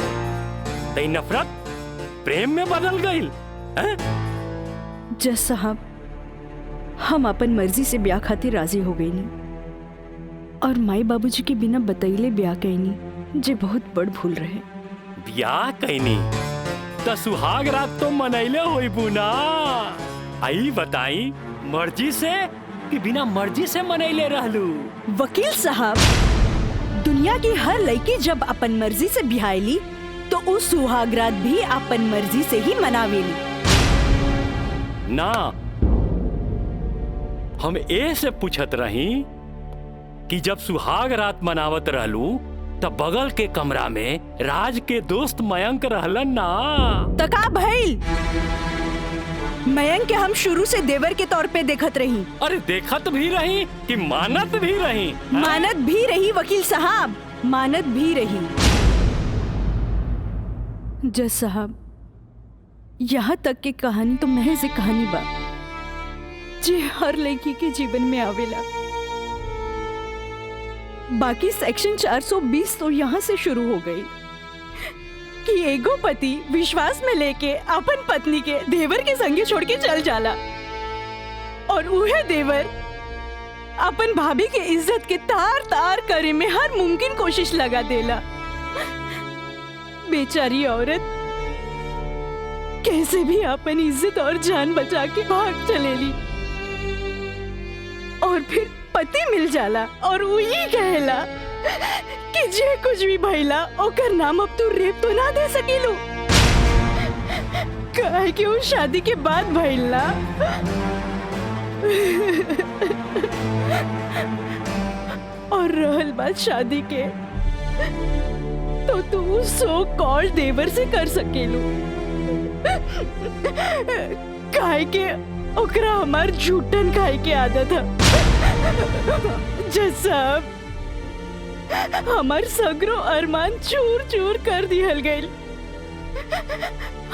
तो नफरत प्रेम में बदल गई? जज साहब, हम अपन मर्जी से ब्याह खातिर राजी हो गई नी और माई बाबूजी के बिना बतैले ब्याह कैनी, जे बहुत बड़ भूल रहे। ब्याह कैनी तो सुहाग रात तो मनैले होई बुना। आई बताई, मर्जी से कि बिना मर्जी से मनैले रहलू? वकील साहब, दुनिया की हर लड़की जब अपन मर्जी से बिहाईली तो उस सुहागरात भी अपन मर्जी से ही मनावेली। ना, हम ए से पूछत रही कि जब सुहाग रात मनावत रहलू तब बगल के कमरा में राज के दोस्त मयंक रहलन ना? तका भइल, मयंक के हम शुरू से देवर के तौर पे देखत रही। अरे देखत भी रही कि मानत भी रही? मानत भी रही वकील साहब, मानत भी रही। जज साहब, यहाँ तक की कहानी तो महज एक कहानी बा जे हर लड़की के जीवन में आवेला। बाकी सेक्शन 420 तो यहाँ से शुरू हो गई कि एगो पति विश्वास में लेके अपन पत्नी के देवर के संगे छोड़ के चल जाला और उहे देवर अपन भाभी के इज्जत के तार तार करे में हर मुमकिन कोशिश लगा देला। बेचारी औरत कैसे भी अपन इज्जत और जान बचा के भाग चलेली और फिर पति मिल जाला और वही कहला कि जे कुछ भी भइला ओकर नाम अब तू रेप तो ना दे सकीलू, काहे कि वो शादी के बाद भइला। और रहल बात शादी के, तो तू सो कॉल देवर से कर सकेलू। खाए के ओकरा हमार झूठन खाए के आदत है। जैसा हमार सगरो अरमान चूर चूर कर दिहल गइल।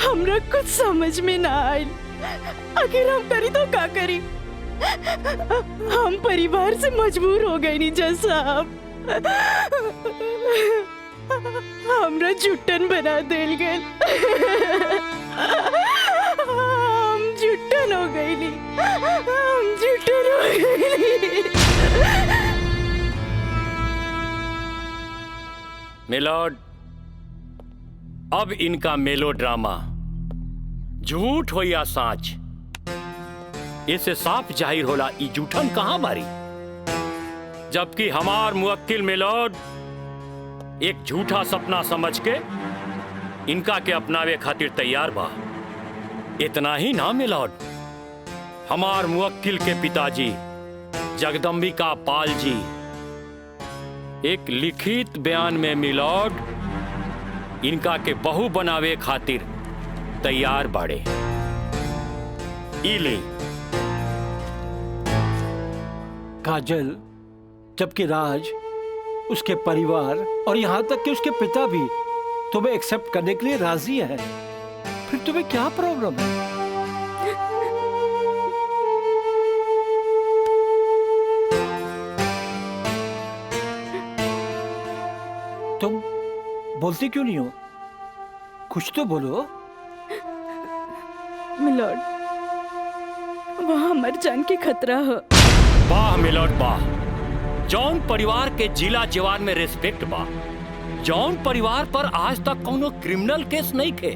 हमरा कुछ समझ में ना आइल। आखिर हम करी तो का करी? हम परिवार से मजबूर हो गए नी जैसा हमरा झुट्टन बना देल गए। हम झुट्टन हो गई नी, हम झुट्टन हो गई। मिलॉर्ड, अब इनका मेलोड्रामा झूठ हो या साच, इससे साफ जाहिर होला ई जूठन कहां मारी। जबकि हमार मुवक्किल मिलॉर्ड एक झूठा सपना समझ के इनका के अपनावे खातिर तैयार बा। इतना ही ना मिलॉर्ड, हमार मुवक्किल के पिताजी जगदम्बिका पाल जी एक लिखित बयान में मिलॉर्ड इनका के बहू बनावे खातिर तैयार बाड़े। इली काजल, जबकि राज, उसके परिवार और यहाँ तक कि उसके पिता भी तुम्हें एक्सेप्ट करने के लिए राजी है, फिर तुम्हें क्या प्रॉब्लम है? तुम बोलती क्यों नहीं हो? कुछ तो बोलो। मिलॉर्ड, वहाँ मर जान के खतरा है। वाह मिलॉर्ड वाह, जौन परिवार के जिला जवान में रिस्पेक्ट बा, जौन परिवार पर आज तक कोनो क्रिमिनल केस नहीं थे,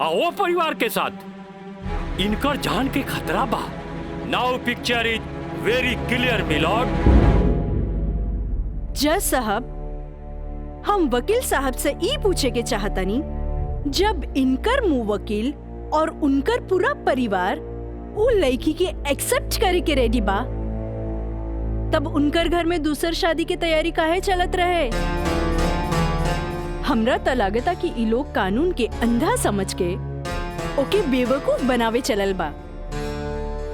आ वो परिवार के साथ इनकर जान के खतरा बा। Now picture is very clear milord. जज साहब, हम वकील साहब से ई पूछे के चाहतनी, जब इनकर मुवक्किल और उनकर पूरा परिवार वो लड़की के एक्सेप्ट करे के रेडी बा, तब उनकर घर में दूसर शादी की तैयारी काहे चलत रहे? हमरा त लागता कि ई लोग कानून के अंधा समझ के ओके बेवकूफ बनावे चलल बा।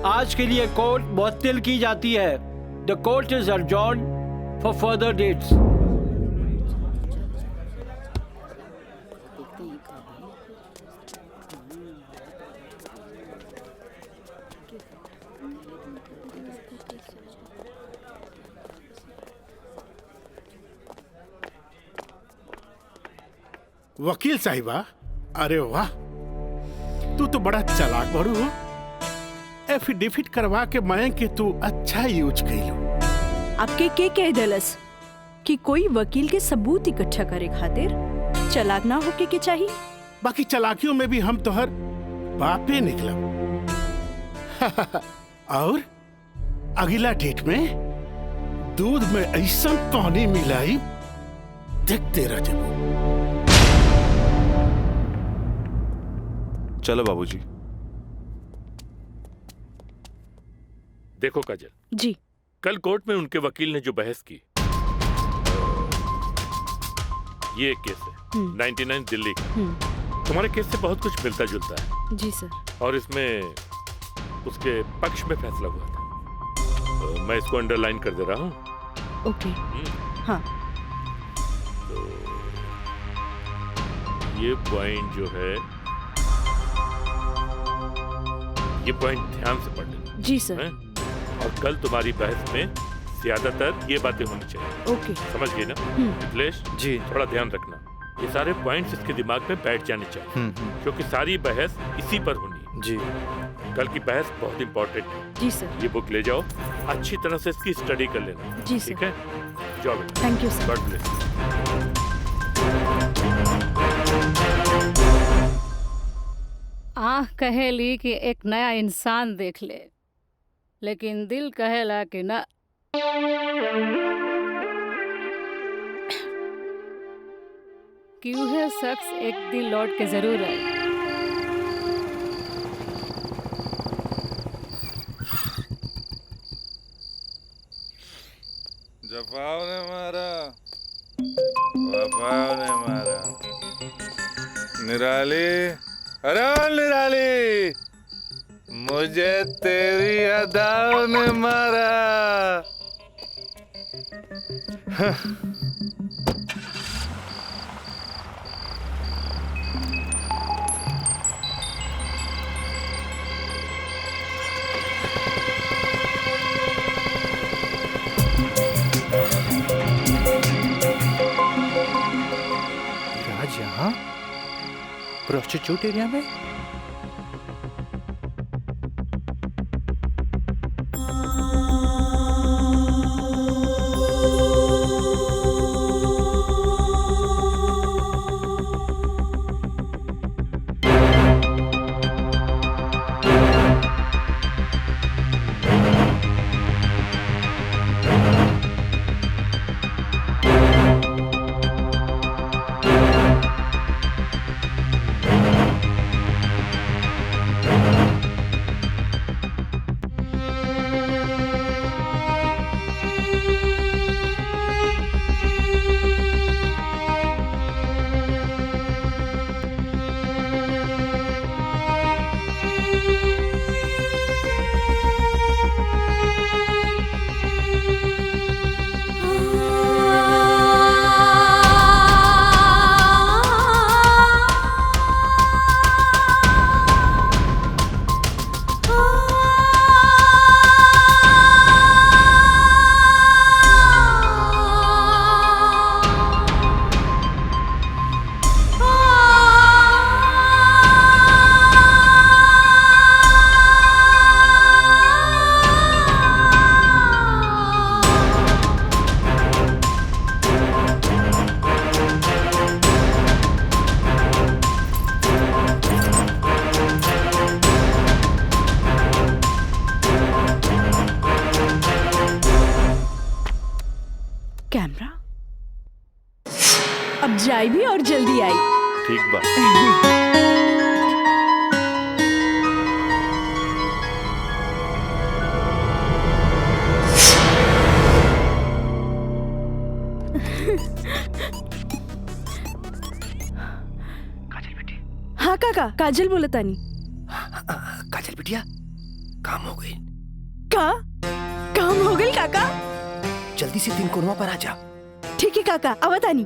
आज के लिए कोर्ट मुअत्तल की जाती है। The court is adjourned for further dates. वकील साहिबा, अरे वाह, तू तो बड़ा चालाक बड़ू हो। एफिडेविट करवा के मैं कि तू अच्छा यूज कैलू। आपके के कह दलस कि कोई वकील के सबूत इकट्ठा करे खातिर चालाक ना होके के चाहिए? बाकी चालाकियों में भी हम तोहर बापे निकलब। और अगला डेट में दूध में ऐसा पानी मिलाई देखते रह जाबो। चलो बाबूजी। देखो काजल जी, कल कोर्ट में उनके वकील ने जो बहस की, ये एक केस है 99 दिल्ली का। तुम्हारे केस से बहुत कुछ मिलता जुलता है। जी सर। और इसमें उसके पक्ष में फैसला हुआ था। मैं इसको अंडरलाइन कर दे रहा हूँ। ओके। हाँ। तो ये पॉइंट जो है, ये पॉइंट ध्यान से पढ़ लेना। जी सर। और कल तुम्हारी बहस में ज्यादातर ये बातें होनी चाहिए। ओके। समझ गई ना मिथिलेश? जी। थोड़ा ध्यान रखना, ये सारे पॉइंट्स इसके दिमाग में बैठ जाने चाहिए, क्योंकि सारी बहस इसी पर होनी है। जी। कल की बहस बहुत इंपॉर्टेंट है। जी सर। ये बुक ले जाओ, अच्छी तरह से इसकी स्टडी कर लेना। जी सर। ठीक है, जाओ बेटा। Thank you sir. God bless. आँख कहेली कि एक नया इंसान देख ले, लेकिन दिल कहेला कि ना। कि वह शख्स एक दिन लौट के जरूर आए। जब वफाओं ने मारा, वफाओं ने मारा। निराली, अरे निराली, मुझे तेरी अदाओं ने मारा। राज यहाँ प्रोस्टिट्यूट एरिया में? कैमरा अब जाए भी और जल्दी आई। ठीक बा। हाँ काका, काजल बोला तानी। काजल बिटिया, काम हो गई। काम हो गई काका। जल्दी से 3 कोनवा पर आ जा। ठीक है काका, आवतानी।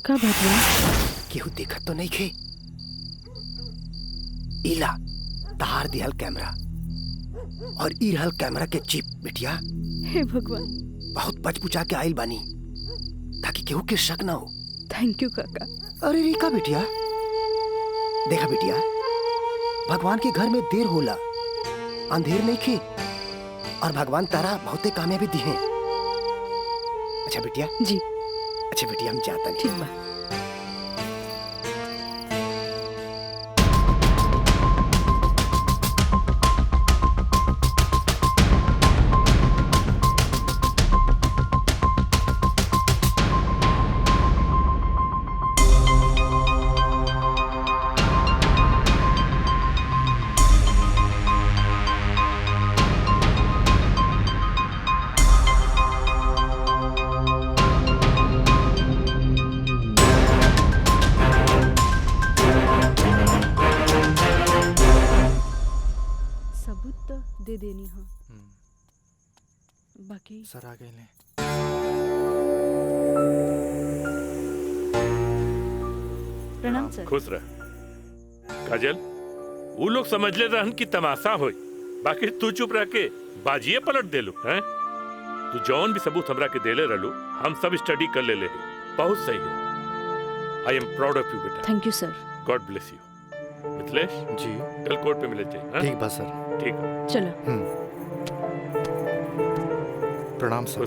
का बात है? केहू देखत तो नहीं खे। इला तहार दिहल कैमरा और ई रहल कैमरा के चिप बिटिया। हे भगवान, बहुत बच बुचा के आइल बानी ताकि केहू के शक ना हो। थैंक यू काका। अरे रिका बिटिया, देखा बिटिया, भगवान के घर में देर होला, अंधेर नहीं खे, और भगवान तारा बहुते कामयाबी दी है। अच्छा बिटिया जी। अच्छा बिटिया, हम जाता हैं। ठीक बा। दे देनी हाँ। बाकी सर आ गए ले। प्रणाम सर। खुश रह काजल। वो लोग समझ ले रहन की तमाशा होई, बाकी तू चुप रह के बाजिए पलट दे लो हैं। तू जौन भी सबूत हमरा के देले रहलू, हम सब स्टडी कर ले बहुत सही है। I am proud of you बेटा। Thank you sir. God bless you. Mithilesh ji, कल कोर्ट पे मिले थे। ठीक बा सर। ठीक है, चलो। प्रणाम सर।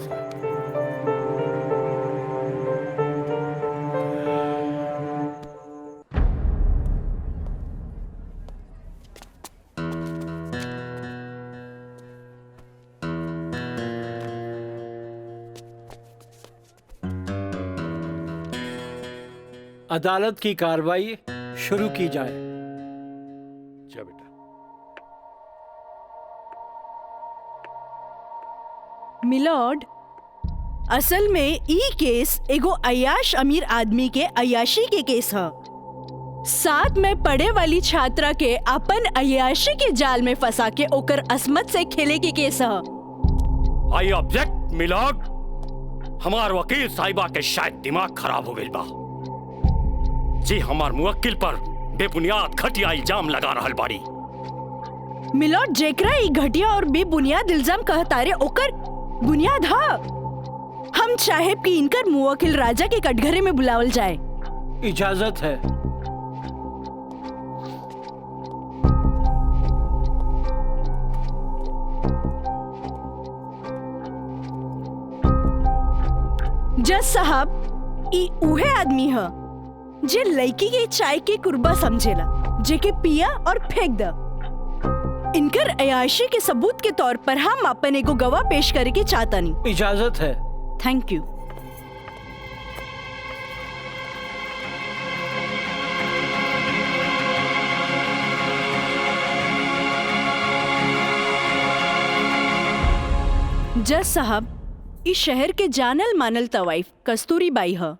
अदालत की कार्रवाई शुरू की जाए। जा बेटा। मिलॉर्ड, असल में ई केस एगो अय्याश अमीर आदमी के अय्याशी के केस ह। साथ में पढ़े वाली छात्रा के अपन अय्याशी के जाल में फंसा के ओकर असमत से खेले के केस ह। आई ऑब्जेक्ट मिलॉर्ड, हमार वकील साहिबा के शायद दिमाग खराब हो गई बा जी। हमार मुवक्किल पर बेबुनियाद घटिया इल्जाम लगा रहल बाड़ी। मिलॉर्ड, जेकरा ई घटिया और बेबुनियाद इल्जाम कहतारे ओकर बुनियाद ह। हम चाहे कि इनकर मुवक्किल राजा के कटघरे में बुलावल जाए। इजाजत है। जज साहब, ई उहे आदमी ह जे लड़की के चाय के कुर्बा समझेला, जेके पिया और फेंक द। इनकर अयाशी के सबूत के तौर पर हम अपन एगो गवाह पेश करे के चाहतानी। इजाजत है। Thank you. जज साहब, इस शहर के जानल मानल तवाइफ कस्तूरी बाई ह।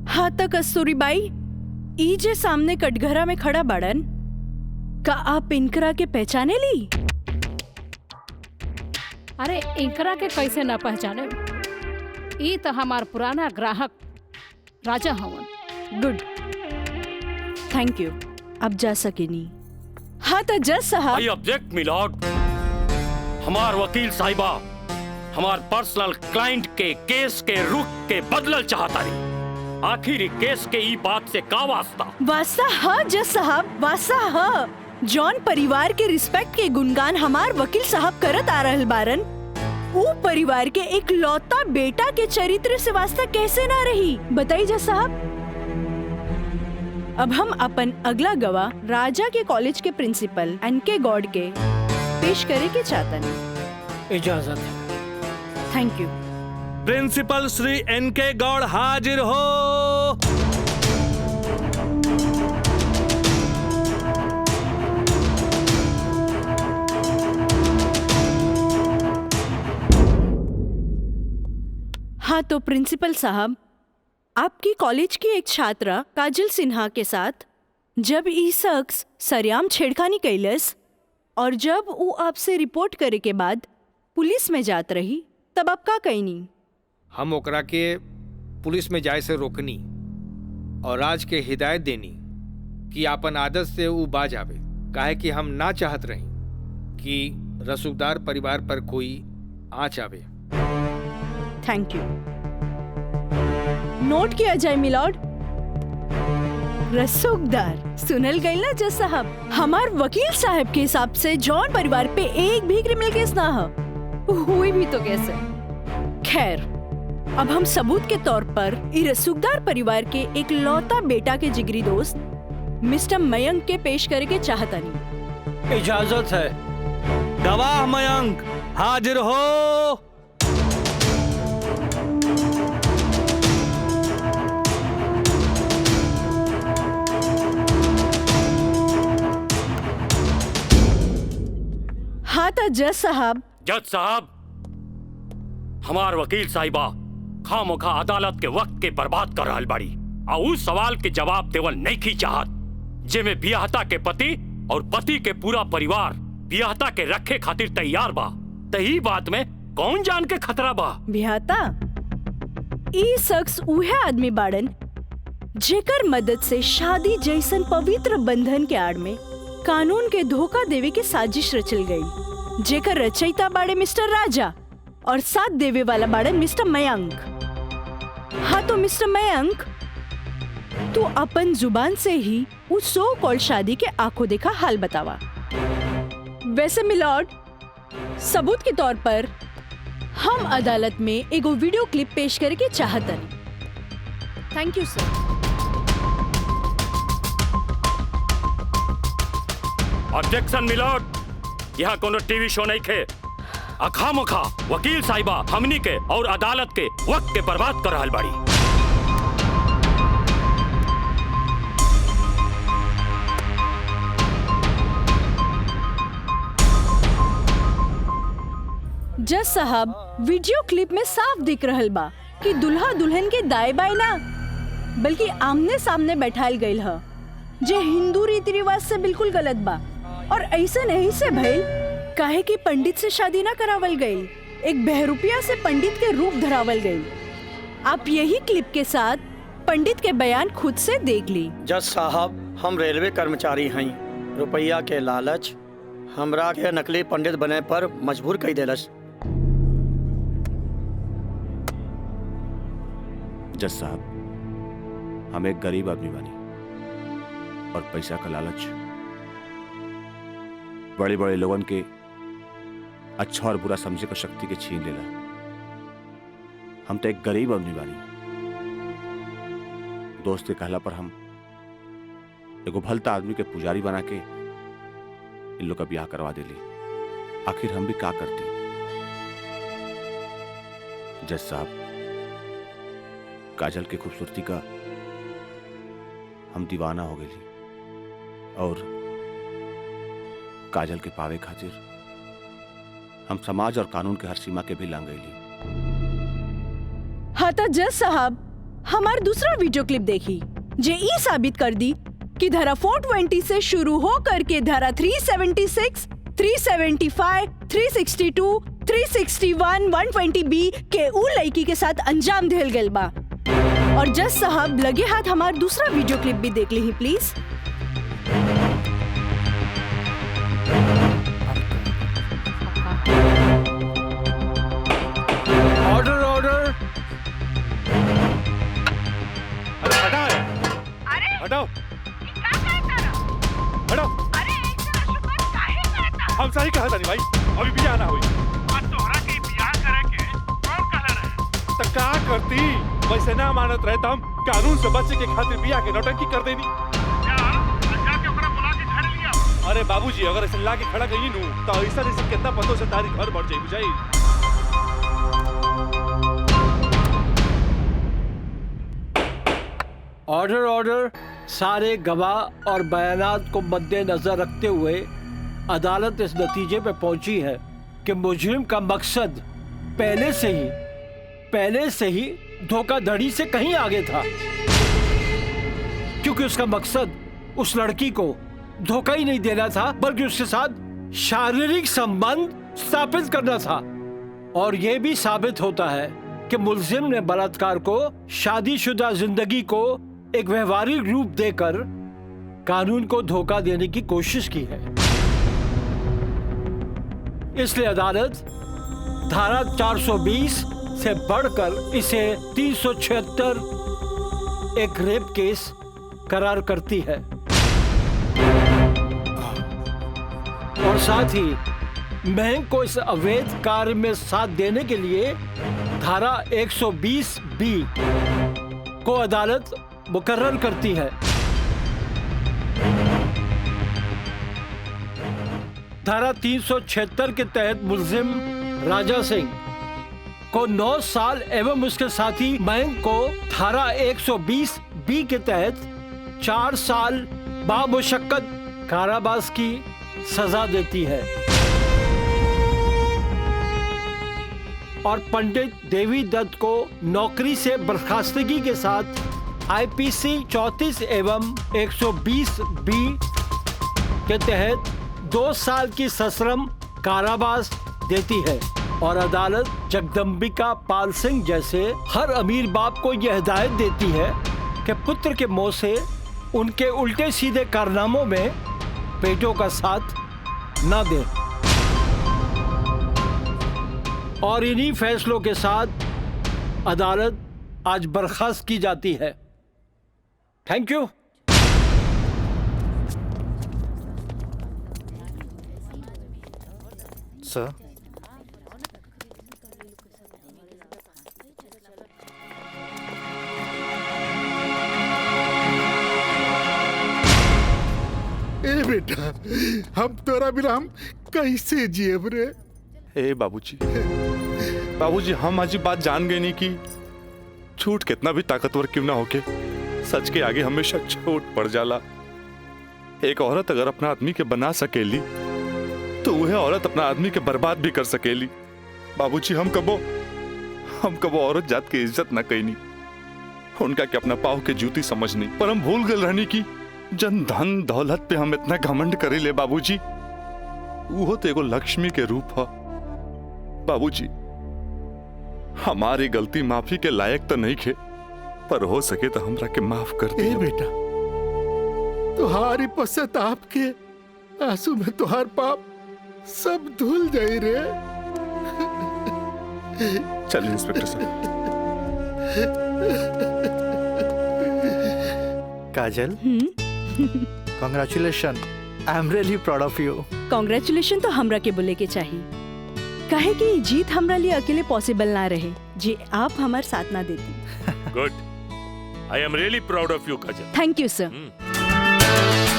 हाँ तो कस्तूरी बाई, ई जे सामने कटघरा में खड़ा बाड़न, का आप इनकरा के पहचाने ली? अरे इनकरा के कैसे ना पहचाने? ई तो हमार पुराना ग्राहक राजा हवन। Good, thank you. अब जा सकेनी। हाँ तो जज साहब। आई ऑब्जेक्ट मिलॉर्ड, हमार वकील साहिबा हमार पर्सनल क्लाइंट के केस के रुख के बदलल चाहता रही। आखिर केस के ई बात से का वास्ता? वास्ता हाँ जज साहब, वास्ता हाँ। जॉन परिवार के रिस्पेक्ट के गुणगान हमार वकील साहब करत आ रहल बारन, वो परिवार के एक लौता बेटा के चरित्र से वास्ता कैसे ना रही? बताइए जज साहब। अब हम अपन अगला गवाह राजा के कॉलेज के प्रिंसिपल एनके गॉड के पेश करे के चाहतनी। इजाजत है। Thank you. प्रिंसिपल श्री एनके गौड़ हाजिर हो। हाँ तो प्रिंसिपल साहब, आपकी कॉलेज की एक छात्रा काजल सिन्हा के साथ जब ई शख्स सरेआम छेड़खानी कैलस और जब वो आपसे रिपोर्ट करे के बाद पुलिस में जात रही, तब आप का कहनी? हम ओकरा के पुलिस में जाए से रोकनी और आज के हिदायत देनी कि आपन आदत से वो बाज आवे, काहे कि हम ना चाहत रही कि रसूखदार परिवार पर कोई आँच आवे। Thank you. नोट किया जाए मिलॉर्ड। रसूखदार सुनल गई ना जज साहब? हमार वकील साहब के हिसाब से जॉन परिवार पे एक भी क्रिमिनल केस ना है, हुई भी तो कैसे? खैर, अब हम सबूत के तौर पर इस रसूखदार परिवार के एक लौता बेटा के जिगरी दोस्त मिस्टर मयंक के पेश करे के चाहतनी। इजाजत है। गवाह मयंक हाजिर हो। हाँ तो जज साहब। जज साहब, हमार वकील साहिबा खामोखा अदालत के वक्त के बर्बाद कर रहल बाड़ी और उस सवाल के जवाब देवल नहीं की चाहत जेमे बियाहता के पति और पति के पूरा परिवार बियाहता के रखे खातिर तैयार बा। तही बात में कौन जान के खतरा बा? बियाहता ई शख्स उहे आदमी बाड़न जेकर मदद से शादी जैसन पवित्र बंधन के आड़ में कानून के धोखा देवे के साजिश रचल गई, जेकर रचयिता बाड़े मिस्टर राजा और साथ देवे वाला बाड़े मिस्टर मयंक। हाँ तो मिस्टर मयंक, तू अपन जुबान से ही उस सो कॉल शादी के आंखों देखा हाल बतावा। वैसे मिलॉर्ड, सबूत के तौर पर हम अदालत में एगो वीडियो क्लिप पेश करे के चाहतन। Thank you sir. Objection milord, यहाँ कोनो टीवी शो नहीं खे। अखामोखा वकील साहिबा हमनी के और अदालत के वक्त के बर्बाद कर रहल बाड़ी। जज साहब वीडियो क्लिप में साफ दिख रहल बा कि दुल्हा दुल्हन के दाएं बाएं ना बल्कि आमने सामने बैठाल गईल ह, जे हिंदू रीति रिवाज से बिल्कुल गलत बा। और ऐसे नहीं से भइल काहे कि पंडित से शादी ना करावल गईल, एक बहरूपिया से पंडित के रूप धरावल गईल। आप यही क्लिप के साथ पंडित के बयान खुद से देख ली। जज साहब, हम रेलवे कर्मचारी हैं। रुपया के लालच हमरा के नकली पंडित बने पर मजबूर कई देलस। जज साहब, हम एक गरीब आदमी बानी और पैसा का लालच बड़े बड़े लोगन के अच्छा और बुरा समझे का शक्ति के छीन लेला। हम तो एक गरीब आदमी बानी। दोस्त के कहला पर हम एगो भलता आदमी के पुजारी बना के इन लोग का ब्याह करवा देली। आखिर हम भी क्या करती। जज साहब, काजल की खूबसूरती का हम दीवाना हो गई और काजल के पावे खातिर हम समाज और कानून के हर सीमा के भी लांग गईली। हाँ तो जज साहब, हमार दूसरा वीडियो क्लिप देखी जे ई साबित कर दी कि धारा 420 से शुरू हो करके धारा 376, 375, 362, 361, 120B के ऊ लड़की के साथ अंजाम देल गल बा। और जज साहब, लगे हाथ हमार दूसरा वीडियो क्लिप भी देख ली प्लीज। Order order. अरे हटाओ, हटाओ, हटाओ। हम सही कहा था नहीं भाई, अभी भी आना हुई। तो क्या करती, वैसे ना मानत रहे तो हम कानून से बचे के खातिर बिया के नौटंकी कर देनी। अरे बाबूजी, अगर ऐसे ला के खड़ा गई नू तो ऐसा नहीं कितना पतों से तारी घर बढ़ जाए बुझाई। Order order. सारे गवाह और बयानात को मद्देनजर रखते हुए अदालत इस नतीजे पे पहुंची है कि मुजरिम का मकसद पहले से ही धोखाधड़ी से कहीं आगे था, क्योंकि उसका मकसद उस लड़की को धोखा ही नहीं देना था बल्कि उसके साथ शारीरिक संबंध स्थापित करना था। और यह भी साबित होता है कि मुलजिम ने बलात्कार को शादीशुदा जिंदगी को एक व्यवहारिक रूप देकर कानून को धोखा देने की कोशिश की है। इसलिए अदालत धारा 420 से बढ़कर इसे 376 एक रेप केस करार करती है और साथ ही महंग को इस अवैध कार्य में साथ देने के लिए धारा 120B को अदालत मुकर्रर करती है। धारा 376 के तहत मुलजिम राजा सिंह को 9 साल एवं उसके साथी मयंक को धारा 120B के तहत 4 साल बामुशक्कत कारावास की सजा देती है और पंडित देवी दत्त को नौकरी से बर्खास्तगी के साथ IPC 34 एवं 120B के तहत 2 साल की सश्रम कारावास देती है। और अदालत जगदम्बिका पाल सिंह जैसे हर अमीर बाप को यह हिदायत देती है कि पुत्र के मुंह से उनके उल्टे सीधे कारनामों में बेटों का साथ न दें। और इन्हीं फैसलों के साथ अदालत आज बर्खास्त की जाती है। Thank you. सर, ए बेटा, हम तोरा बिना हम कैसे जियब रे? ए बाबूजी, बाबूजी, हम आज बात जान गए नहीं कि झूठ कितना भी ताकतवर क्यों ना होके सच के आगे हमेशा छोट पड़ जाला। एक औरत अगर अपना आदमी के बना सकेली तो वह औरत अपना आदमी के बर्बाद भी कर सकेली। बाबूजी हम कबो औरत जात के इज्जत ना कईनी, उनका के अपना पाव के जूती समझनी, पर हम भूल गए रहनी की जन धन दौलत पे हम इतना घमंड करे ले बाबूजी। वो तो एगो लक्ष्मी के रूप है बाबूजी। हमारी गलती माफी के लायक तो नहीं खे, पर हो सके तो हमरा के माफ कर दिए बेटा। तुहारी पश्चाताप के आंसू में तुहार पाप सब धुल जाई रे। चल इंस्पेक्टर साहब। Kajal, congratulation, I am really proud of you. Congratulation तो हमरा के बोले के चाहिए, काहे कि जीत हमरा लिए अकेले पॉसिबल ना रहे जी आप हमार साथ ना देती। Good, I am really proud of you Kajal. Thank you sir.